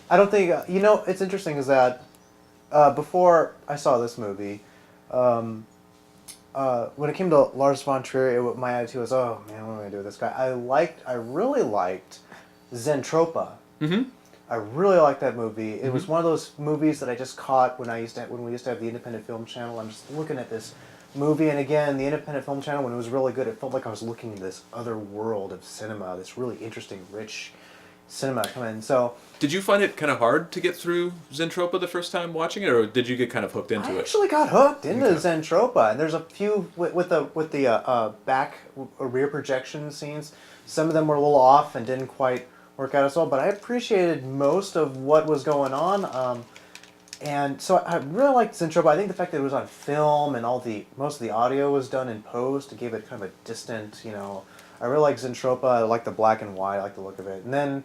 don't think you know. It's interesting is that before I saw this movie, when it came to Lars von Trier, my attitude was, "Oh man, what am I gonna do with this guy?" I really liked Zentropa. Mm-hmm. I really liked that movie. It was one of those movies that I just caught when we used to have the Independent Film Channel. I'm just looking at this movie, and again, the Independent Film Channel, when it was really good, it felt like I was looking at this other world of cinema, this really interesting, rich cinema coming in. So, did you find it kind of hard to get through Zentropa the first time watching it, or did you get kind of hooked into I it? actually got hooked into Zentropa, and there's a few with the back or rear projection scenes. Some of them were a little off and didn't quite work out as well, but I appreciated most of what was going on, and so I really liked Zentropa. I think the fact that it was on film and most of the audio was done in post, it gave it kind of a distant, you know. I really like Zentropa. I like the black and white. I like the look of it, and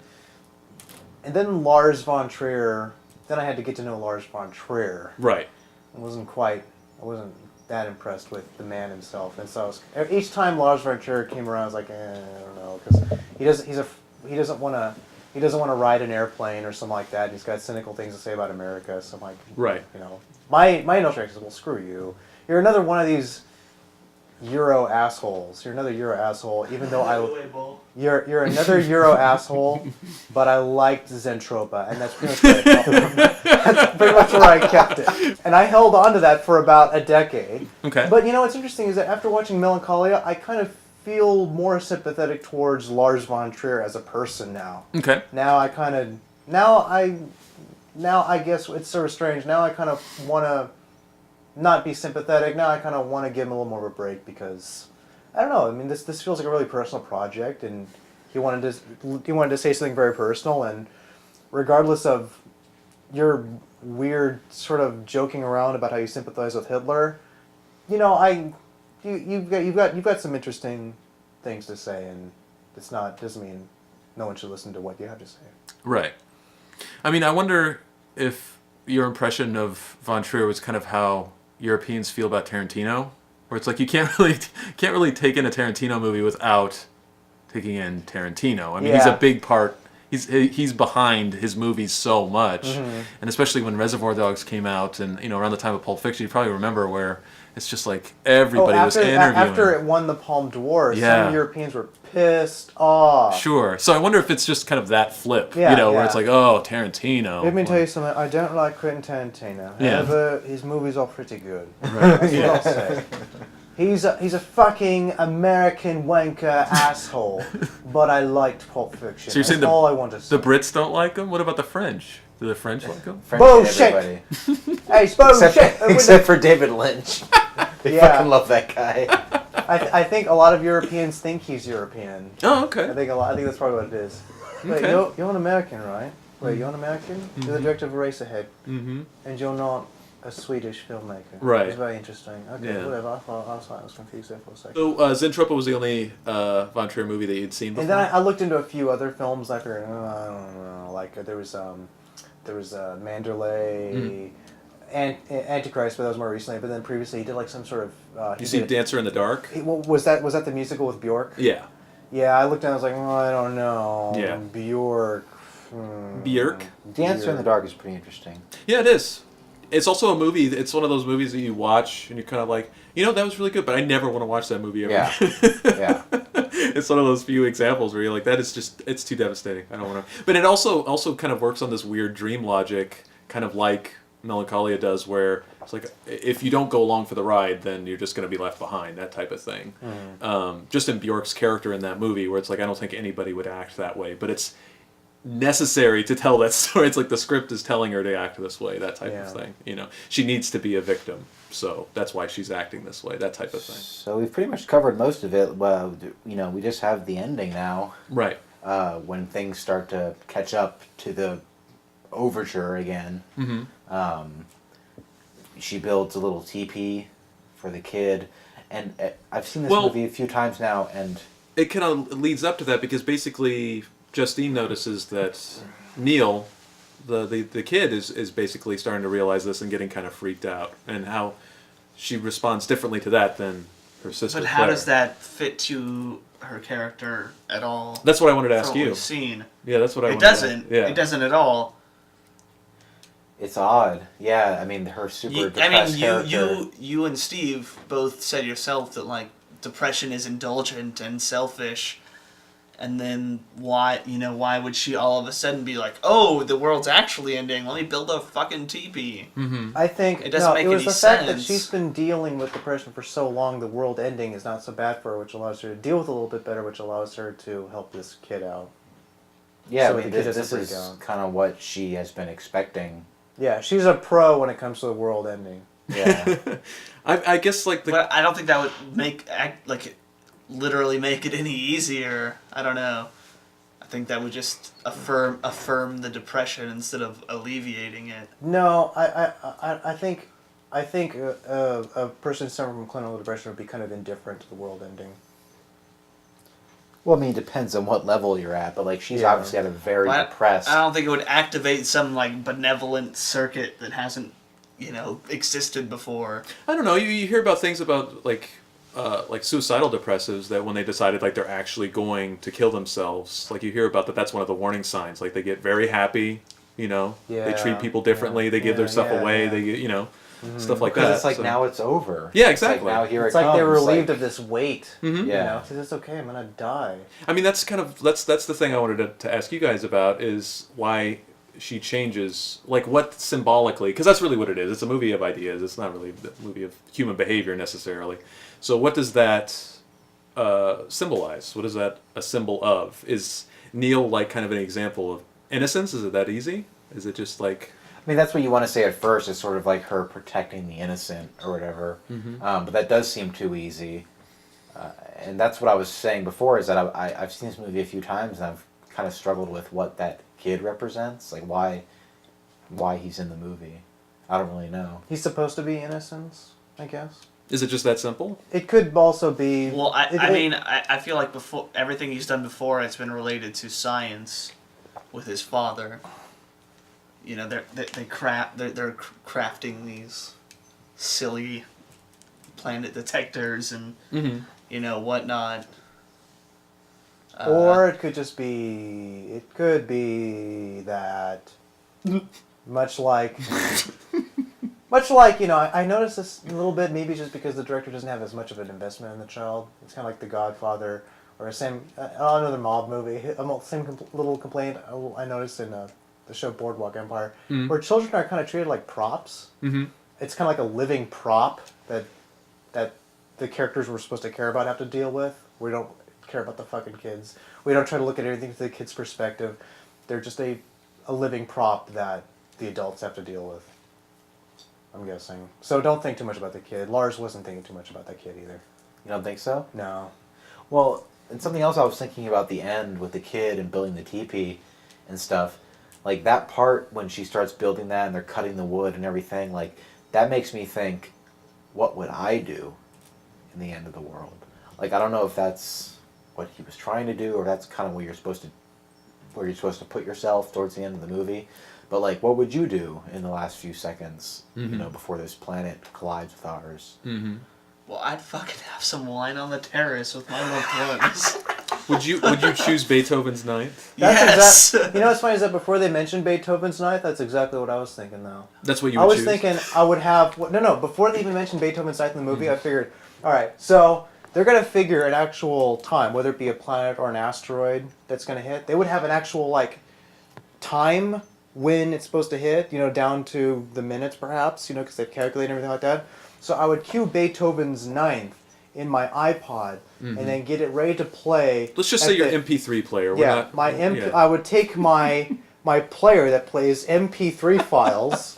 then Lars von Trier. Then I had to get to know Lars von Trier. Right. I wasn't that impressed with the man himself, and so each time Lars von Trier came around, I was like, I don't know, because he doesn't want to ride an airplane or something like that. And he's got cynical things to say about America. So I'm like, right, you know, my initial reaction is, well, screw you. You're another one of these Euro assholes. You're another Euro asshole. Even though you're another Euro asshole, but I liked Zentropa, and that's pretty much that's pretty much where I kept it. And I held on to that for about a decade. Okay. But you know what's interesting is that after watching Melancholia, I kind of feel more sympathetic towards Lars von Trier as a person now. Okay. Now I guess it's sort of strange. Now I kind of want to not be sympathetic. Now I kind of want to give him a little more of a break because I don't know. I mean, this feels like a really personal project, and he wanted to say something very personal, and regardless of your weird sort of joking around about how you sympathize with Hitler, you know, You've got some interesting things to say, and doesn't mean no one should listen to what you have to say. Right. I mean, I wonder if your impression of von Trier was kind of how Europeans feel about Tarantino, where it's like you can't really take in a Tarantino movie without taking in Tarantino. I mean, he's a big part. He's behind his movies so much, and especially when Reservoir Dogs came out, and you know, around the time of Pulp Fiction, you probably remember where it's just like everybody was interviewing. After it won the Palme d'Or, some Europeans were pissed off. Sure. So I wonder if it's just kind of that flip, where it's like, oh, Tarantino. Let me tell you something. I don't like Quentin Tarantino. However, his movies are pretty good. Right. That's what I'll say. He's a fucking American wanker asshole, but I liked Pulp Fiction. So you're saying That's all I want to say. The Brits don't like him? What about the French? Do the French like him? Bullshit! Hey, bullshit! Except for David Lynch. They fucking love that guy. I think a lot of Europeans think he's European. Oh, okay. I think that's probably what it is. Wait, you're an American, right? Wait, you're an American? You're the director of Eraserhead. Mm-hmm. And you're not a Swedish filmmaker. Right. It's very interesting. Okay, Yeah. whatever. I was confused there for a second. So Zentropa was the only Von Trier movie that you'd seen before? And then I looked into a few other films. I figured, I don't know. Like there was Mandalay, and Antichrist, but that was more recently. But then previously he did like some sort of. You see Dancer in the Dark? Was that the musical with Bjork? Yeah. Yeah, I looked down. I was like, I don't know. Yeah. Bjork. Bjork? Dancer in the Dark is pretty interesting. Yeah, it is. It's also a movie. It's one of those movies that you watch and you're kind of like, that was really good, but I never want to watch that movie ever. Yeah. Yeah. It's one of those few examples where you're like, that is just, it's too devastating. I don't want to. But it also kind of works on this weird dream logic, kind of like Melancholia does, where it's like, if you don't go along for the ride, then you're just going to be left behind, that type of thing. Just in Bjork's character in that movie, where it's like, I don't think anybody would act that way, but it's necessary to tell that story. It's like the script is telling her to act this way, that type of thing. She needs to be a victim, so that's why she's acting this way, that type of thing. So we've pretty much covered most of it. Well, we just have the ending now. Right. When things start to catch up to the overture again. She builds a little teepee for the kid, and I've seen this movie a few times now, and it kind of leads up to that, because basically Justine notices that Neil, the kid, is basically starting to realize this and getting kind of freaked out, and how she responds differently to that than her sister. But how does that fit to her character at all? That's what I wanted to ask from what you. we've seen. Yeah, that's what I wanted It doesn't. Yeah. It doesn't at all. it's odd. Yeah, I mean, her super depressed character. You and Steve both said yourself that like depression is indulgent and selfish, and then why would she all of a sudden be like, oh, the world's actually ending, let me build a fucking teepee? I think It doesn't make it was any the fact that sense. she's been dealing with depression for so long, the world ending is not so bad for her, which allows her to deal with it a little bit better, which allows her to help this kid out. Yeah, So I mean, the kid this doesn't is freak out. kind of what she has been expecting. Yeah, she's a pro when it comes to the world ending. Yeah. I guess like But I don't think that would literally make it any easier. I don't know. I think that would just affirm the depression instead of alleviating it. No, I think a person suffering from clinical depression would be kind of indifferent to the world ending. Well, I mean, it depends on what level you're at, but like she's Yeah. obviously at a very But depressed. I don't think it would activate some like benevolent circuit that hasn't, existed before. I don't know. You hear about things about like suicidal depressives that when they decided like they're actually going to kill themselves, like you hear about that. That's one of the warning signs. Like they get very happy, they treat people differently. They give their stuff away. They get, stuff like because that. it's like So- now it's over. Yeah, It's like, exactly. now here It's it like comes. they were relieved like, of this weight. Yeah. So it's okay, I'm gonna die. I mean, that's the thing I wanted to ask you guys about, is why she changes, like what symbolically, because that's really what it is. It's a movie of ideas. It's not really a movie of human behavior necessarily. So what does that symbolize? What is that a symbol of? Is Neil like kind of an example of innocence? Is it that easy? Is it just like... I mean, that's what you want to say at first. It's sort of like her protecting the innocent or whatever. But that does seem too easy. And that's what I was saying before, is that I've seen this movie a few times, and I've kind of struggled with what that kid represents. Like, why he's in the movie. I don't really know. He's supposed to be innocence, I guess. Is it just that simple? It could also be... Well, I feel like before everything he's done before, it's been related to science with his father. They're crafting these silly planet detectors and whatnot. Or it could just be... It could be that... much like, I noticed this a little bit, maybe just because the director doesn't have as much of an investment in the child. It's kind of like The Godfather, or another mob movie. Same little complaint I noticed in the show Boardwalk Empire, where children are kind of treated like props. It's kind of like a living prop that the characters we're supposed to care about have to deal with. We don't care about the fucking kids. We don't try to look at everything through the kid's perspective. They're just a living prop that the adults have to deal with, I'm guessing. So don't think too much about the kid. Lars wasn't thinking too much about that kid either. You don't think so? No. Well, and something else I was thinking about the end with the kid and building the teepee and stuff. Like, that part when she starts building that and they're cutting the wood and everything, like, that makes me think, what would I do in the end of the world? Like, I don't know if that's what he was trying to do, or that's kind of where you're supposed to put yourself towards the end of the movie. But like, what would you do in the last few seconds, before this planet collides with ours? Mm-hmm. Well, I'd fucking have some wine on the terrace with my loved ones. Would you choose Beethoven's Ninth? Yes. You know what's funny is that before they mentioned Beethoven's Ninth, that's exactly what I was thinking, though. That's what you would choose? I was thinking I would have... No, before they even mentioned Beethoven's Ninth in the movie, I figured, all right, so they're going to figure an actual time, whether it be a planet or an asteroid that's going to hit. They would have an actual, like, time when it's supposed to hit, down to the minutes, perhaps, because they've calculated everything like that. So I would cue Beethoven's Ninth in my iPod and then get it ready to play. Let's just say your MP3 player. I would take my player that plays MP3 files,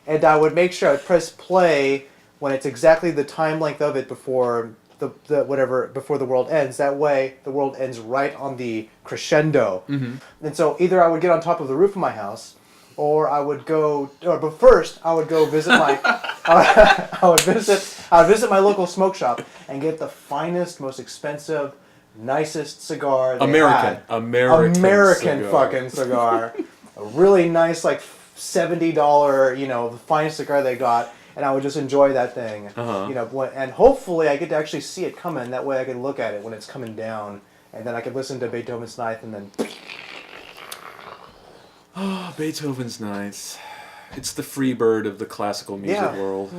and I would make sure I press play when it's exactly the time length of it before before the world ends. That way, the world ends right on the crescendo. And so either I would get on top of the roof of my house, or I would go. But first, I would go visit my. I would visit my local smoke shop and get the finest, most expensive, nicest cigar they had. American cigar. fucking cigar. A really nice, like $70, the finest cigar they got, and I would just enjoy that thing. And hopefully I get to actually see it coming. That way I can look at it when it's coming down, and then I could listen to Beethoven's Ninth, and then. Oh, Beethoven's Ninth. It's the free bird of the classical music world.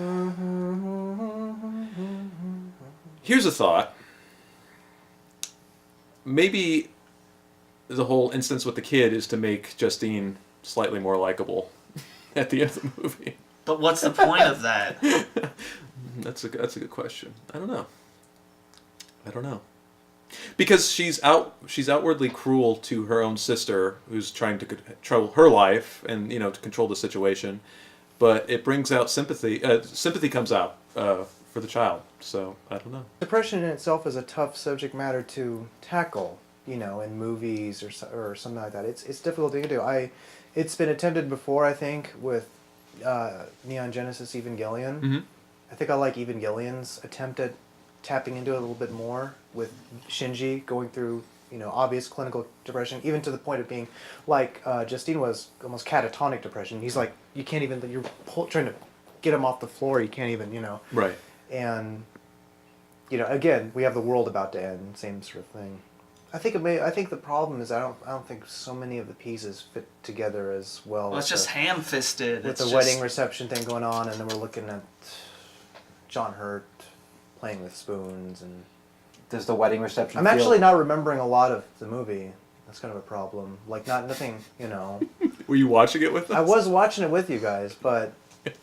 Here's a thought. Maybe the whole instance with the kid is to make Justine slightly more likable at the end of the movie. But what's the point of that? That's a good question. I don't know. Because she's outwardly cruel to her own sister, who's trying to control her life and to control the situation, but it brings out sympathy. Sympathy comes out for the child. So I don't know. Depression in itself is a tough subject matter to tackle, in movies or something like that. It's difficult to do. It's been attempted before, I think, with Neon Genesis Evangelion. I think I like Evangelion's attempt at tapping into it a little bit more, with Shinji going through, obvious clinical depression, even to the point of being like Justine was almost catatonic depression. He's like, you can't even, you're trying to get him off the floor, you can't even, Right. And, again, we have the world about to end, same sort of thing. I think the problem is I don't think so many of the pieces fit together as well. Well, it's just ham-fisted. With the wedding reception thing going on, and then we're looking at John Hurt playing with spoons, and Does the wedding reception? I'm actually not remembering a lot of the movie. That's kind of a problem. Like, nothing. Were you watching it with us? I was watching it with you guys, but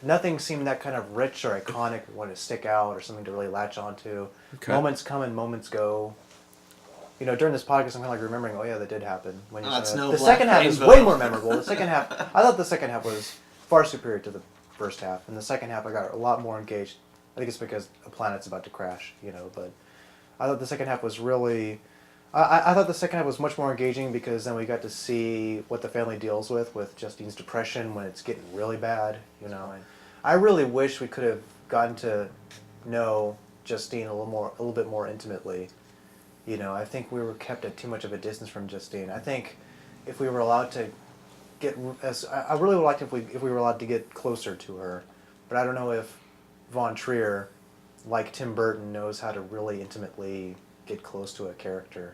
nothing seemed that kind of rich or iconic, or want to stick out, or something to really latch onto. Okay. Moments come and moments go. During this podcast, I'm kind of like remembering, oh yeah, that did happen. When the second half is way more memorable. The second half, I thought the second half was far superior to the first half. And the second half, I got a lot more engaged. I think it's because a planet's about to crash, but I thought the second half was really... I thought the second half was much more engaging because then we got to see what the family deals with Justine's depression when it's getting really bad, And I really wish we could have gotten to know Justine a little bit more intimately. I think we were kept at too much of a distance from Justine. I think if we were allowed to I really would like if we were allowed to get closer to her, but I don't know if Von Trier, like Tim Burton, knows how to really intimately get close to a character,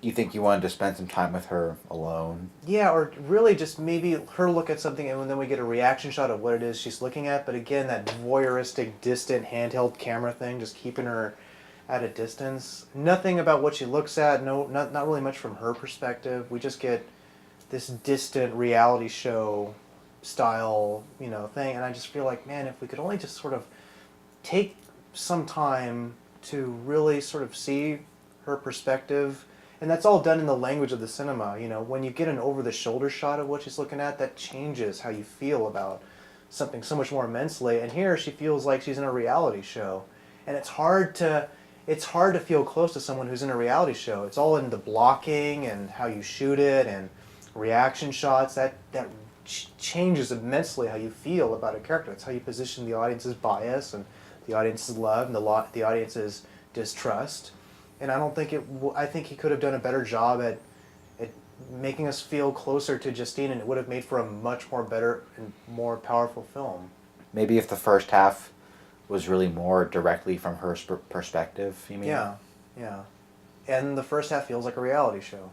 You think you wanted to spend some time with her alone? Yeah, or really just maybe her look at something and then we get a reaction shot of what it is she's looking at, but again, that voyeuristic, distant, handheld camera thing, just keeping her at a distance. Nothing about what she looks at, not really much from her perspective. We just get this distant reality show style, thing, and I just feel like, man, if we could only just sort of take some time to really sort of see her perspective, and that's all done in the language of the cinema. When you get an over-the-shoulder shot of what she's looking at, that changes how you feel about something so much more immensely, and here she feels like she's in a reality show, and it's hard to feel close to someone who's in a reality show. It's all in the blocking and how you shoot it and reaction shots. That changes immensely how you feel about a character. It's how you position the audience's bias and the audience's love and the audience's distrust. And I don't think I think he could have done a better job at making us feel closer to Justine, and it would have made for a much more better and more powerful film. Maybe if the first half was really more directly from her perspective, you mean? Yeah, yeah. And the first half feels like a reality show.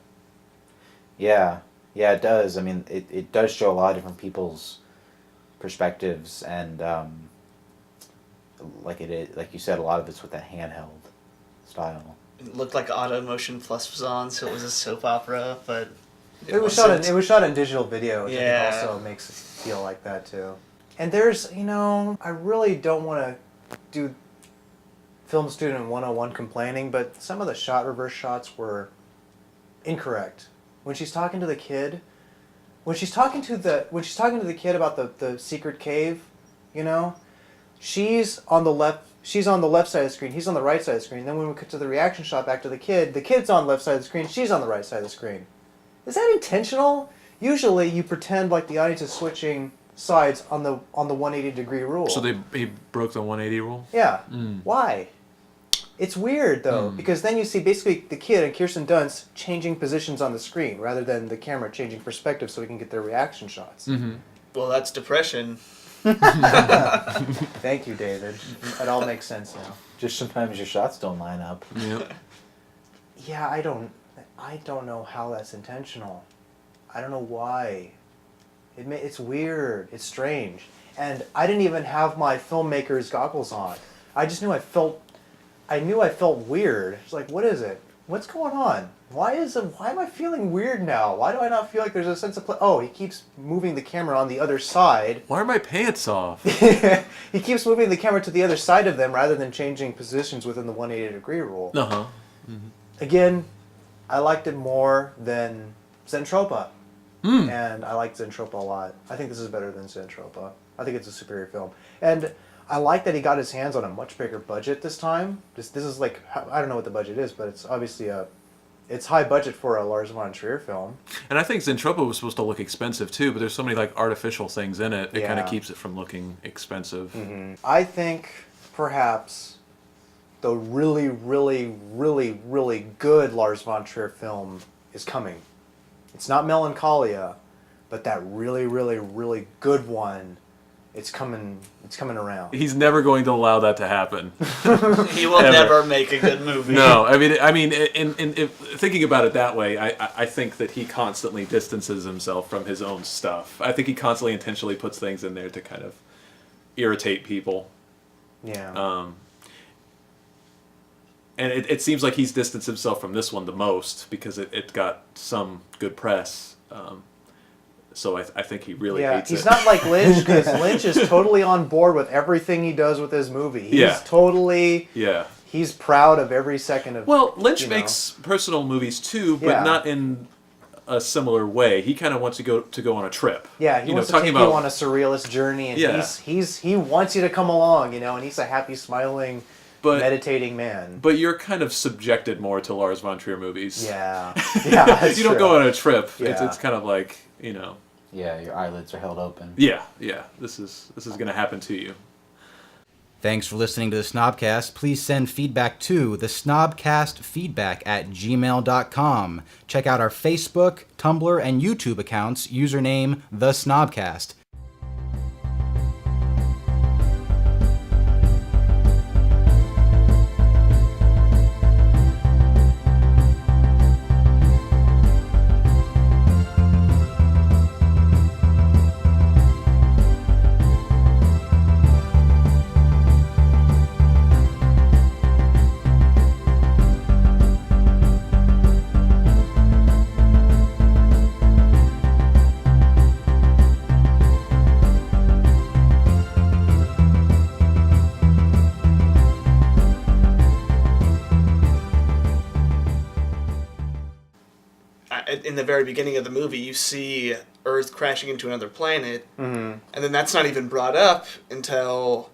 Yeah, it does. I mean, it does show a lot of different people's perspectives, and like you said, a lot of it's with that handheld style. It looked like Auto Motion Plus was on, so it was a soap opera, but It was shot in digital video, which Yeah. I think also makes it feel like that too. And there's, I really don't want to do film student 101 complaining, but some of the reverse shots were incorrect. When she's talking to the kid, when she's talking to the kid about the secret cave, she's on the left side of the screen, he's on the right side of the screen. Then when we cut to the reaction shot back to the kid's on the left side of the screen, she's on the right side of the screen. Is that intentional? Usually you pretend like the audience is switching sides on the 180-degree rule. So he broke the 180 rule? Yeah. Why? It's weird though, because then you see basically the kid and Kirsten Dunst changing positions on the screen rather than the camera changing perspective so we can get their reaction shots. Mm-hmm. Well, that's depression. Thank you, David. It all makes sense now. Just sometimes your shots don't line up. Yep. Yeah, I don't know how that's intentional. I don't know why. It's weird. It's strange. And I didn't even have my filmmaker's goggles on. I just knew I felt weird. It's like, what is it? What's going on? Why am I feeling weird now? Why do I not feel like there's a sense of Oh, he keeps moving the camera on the other side. Why are my pants off? He keeps moving the camera to the other side of them rather than changing positions within the 180-degree rule. Uh-huh. Again, I liked it more than Zentropa. And I liked Zentropa a lot. I think this is better than Zentropa. I think it's a superior film. And I like that he got his hands on a much bigger budget this time. This is like, I don't know what the budget is, but it's obviously it's high budget for a Lars von Trier film. And I think Zentropa was supposed to look expensive too, but there's so many like artificial things in it. It kind of keeps it from looking expensive. I think perhaps the really, really, really, really good Lars von Trier film is coming. It's not Melancholia, but that really, really, really good one, it's coming around. He's never going to allow that to happen. He will never make a good movie. No, I mean, in thinking about it that way, I think that he constantly distances himself from his own stuff. I think he constantly intentionally puts things in there to kind of irritate people. Yeah. And it seems like he's distanced himself from this one the most because it got some good press. So I think he really hates it. He's not like Lynch, because Lynch is totally on board with everything he does with his movie. He's totally... Yeah. He's proud of every second of... Well, Lynch makes personal movies too, but not in a similar way. He kind of wants to go on a trip. Yeah, he wants to take you on a surrealist journey, and he wants you to come along, and he's a happy, smiling... meditating man. But you're kind of subjected more to Lars von Trier movies. Yeah. Yeah, that's you don't true. go on a trip. Yeah. It's kind of like, Yeah, your eyelids are held open. Yeah. This is going to happen to you. Thanks for listening to the Snobcast. Please send feedback to thesnobcastfeedback@gmail.com. Check out our Facebook, Tumblr, and YouTube accounts, username The Snobcast. In the very beginning of the movie, you see Earth crashing into another planet, and then that's not even brought up until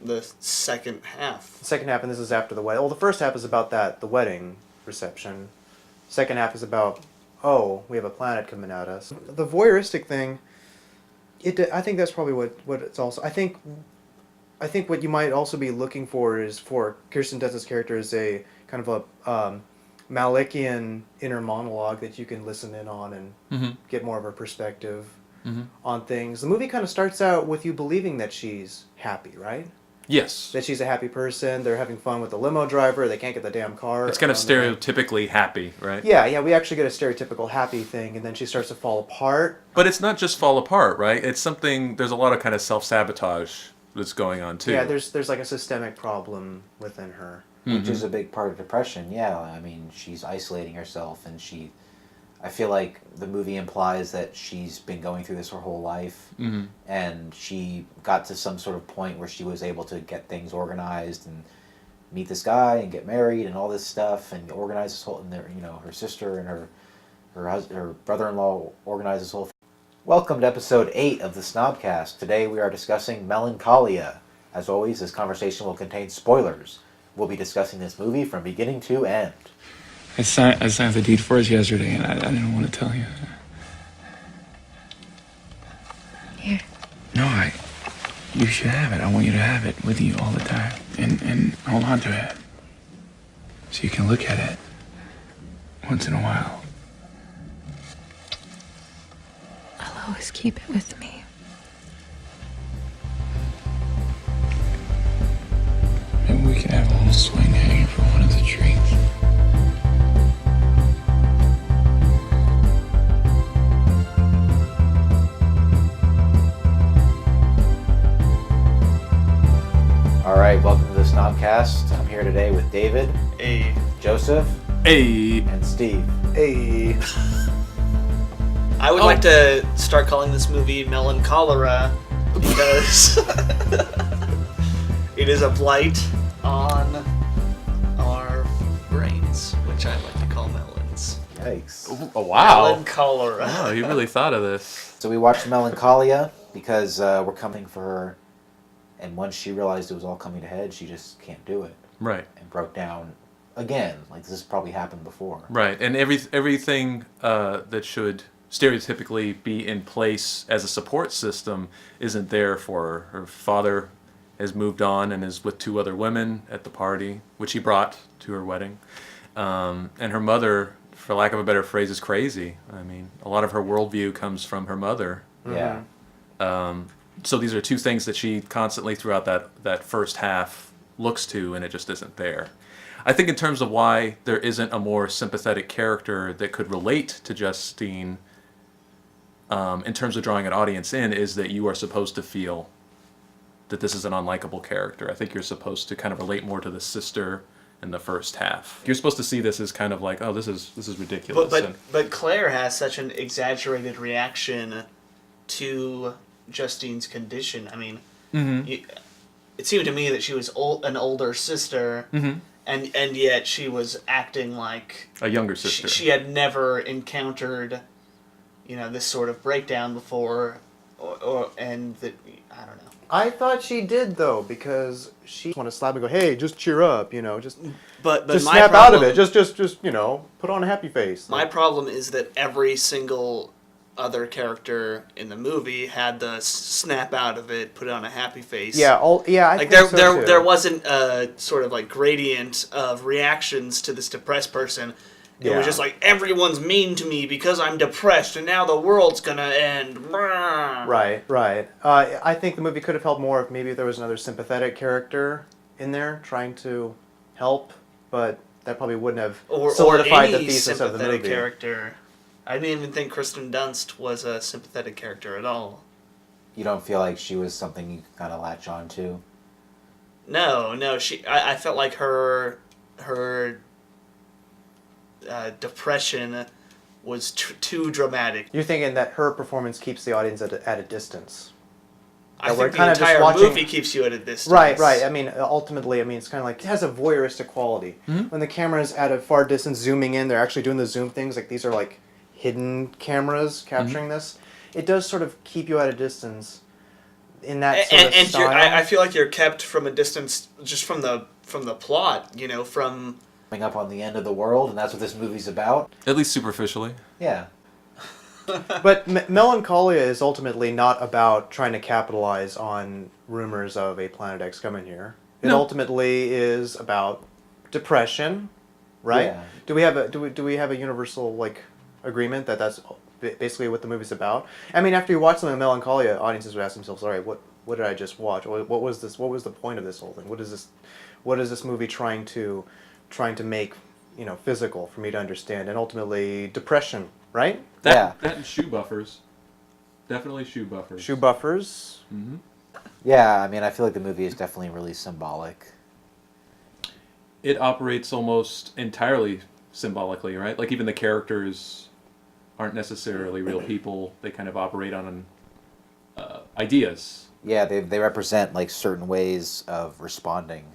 the second half. The second half, and this is after the wedding. Well, the first half is about the wedding reception. Second half is about, we have a planet coming at us. The voyeuristic thing, I think that's probably what it's also. I think what you might also be looking for is for Kirsten Dunst's character is a kind of a Malikian inner monologue that you can listen in on and get more of her perspective on things. The movie kind of starts out with you believing that she's happy, right? Yes. That she's a happy person. They're having fun with the limo driver. They can't get the damn car. It's kind of stereotypically happy, right? Yeah. We actually get a stereotypical happy thing, and then she starts to fall apart. But it's not just fall apart, right? It's something. There's a lot of kind of self-sabotage that's going on too. Yeah, there's like a systemic problem within her. Which is a big part of depression. Yeah, I mean, she's isolating herself, and I feel like the movie implies that she's been going through this her whole life, and she got to some sort of point where she was able to get things organized and meet this guy and get married and all this stuff and organize this whole, and her sister and her brother-in-law organized this whole thing. Welcome to episode 8 of the Snobcast. Today we are discussing Melancholia. As always, this conversation will contain spoilers. We'll be discussing this movie from beginning to end. I signed the deed for us yesterday, and I didn't want to tell you. Here. No, you should have it. I want you to have it with you all the time, and hold on to it, so you can look at it once in a while. I'll always keep it with me. Maybe we can have a little swing hanging from one of the trees. All right, welcome to the Snobcast. I'm here today with David, A. Joseph, Hey. and Steve. Hey. I would like to start calling this movie Melancholia because it is a blight on our brains, which I like to call melons. Yikes. Oh, wow. Melancholia. Oh, you really thought of this. So we watched Melancholia because we're coming for her, and once she realized it was all coming to head, she just can't do it Right. and broke down again. Like this has probably happened before. Right. And everything that should stereotypically be in place as a support system isn't there for her. Her father has moved on and is with 2 other women at the party, which he brought to her wedding. And her mother, for lack of a better phrase, is crazy. I mean, a lot of her worldview comes from her mother. Yeah. So these are 2 things that she constantly throughout that first half looks to, and it just isn't there. I think in terms of why there isn't a more sympathetic character that could relate to Justine in terms of drawing an audience in is that you are supposed to feel that this is an unlikable character. I think you're supposed to kind of relate more to the sister in the first half. You're supposed to see this as kind of like, oh, this is ridiculous. But Claire has such an exaggerated reaction to Justine's condition. I mean, it seemed to me that she was an older sister, and yet she was acting like a younger sister. She had never encountered, this sort of breakdown before, and that I don't know. I thought she did though, because she want to slap and go, "Hey, just cheer up," just But just my snap problem, out of it. Just put on a happy face. My problem is that every single other character in the movie had the snap out of it, put on a happy face. Yeah, I like think so too. there wasn't a sort of like gradient of reactions to this depressed person. It was just like, everyone's mean to me because I'm depressed and now the world's gonna end. Right. I think the movie could have helped more if maybe there was another sympathetic character in there trying to help, but that probably wouldn't have solidified the thesis of the movie. Character. I didn't even think Kirsten Dunst was a sympathetic character at all. You don't feel like she was something you could kind of latch on to? No. I felt like her depression was too dramatic. You're thinking that her performance keeps the audience at a distance. I think the entire movie keeps you at a distance. Right. I mean, ultimately, it's kind of like, it has a voyeuristic quality. When the camera's at a far distance zooming in, they're actually doing the zoom things, like these are like hidden cameras capturing this. It does sort of keep you at a distance in that sort of style. I feel like you're kept from a distance just from the plot, from... Coming up on the end of the world, and that's what this movie's about. At least superficially. Yeah. But Melancholia is ultimately not about trying to capitalize on rumors of a Planet X coming here. It No. ultimately is about depression, right? Yeah. Do we have a universal like agreement that that's basically what the movie's about? I mean, after you watch something like Melancholia, audiences would ask themselves, "All right, what did I just watch? What was this? What was the point of this whole thing? What is this movie trying to make, physical for me to understand?" And ultimately, depression, right? Yeah. That and shoe buffers. Definitely shoe buffers. Shoe buffers. Yeah, I mean, I feel like the movie is definitely really symbolic. It operates almost entirely symbolically, right? Like even the characters aren't necessarily real people. They kind of operate on ideas. Yeah, they represent like certain ways of responding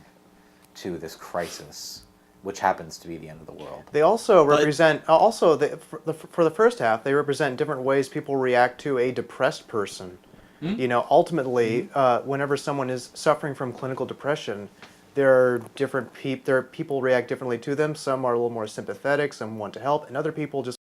to this crisis, which happens to be the end of the world. They also represent for the first half. They represent different ways people react to a depressed person. Ultimately, whenever someone is suffering from clinical depression, there are different people react differently to them. Some are a little more sympathetic. Some want to help, and other people just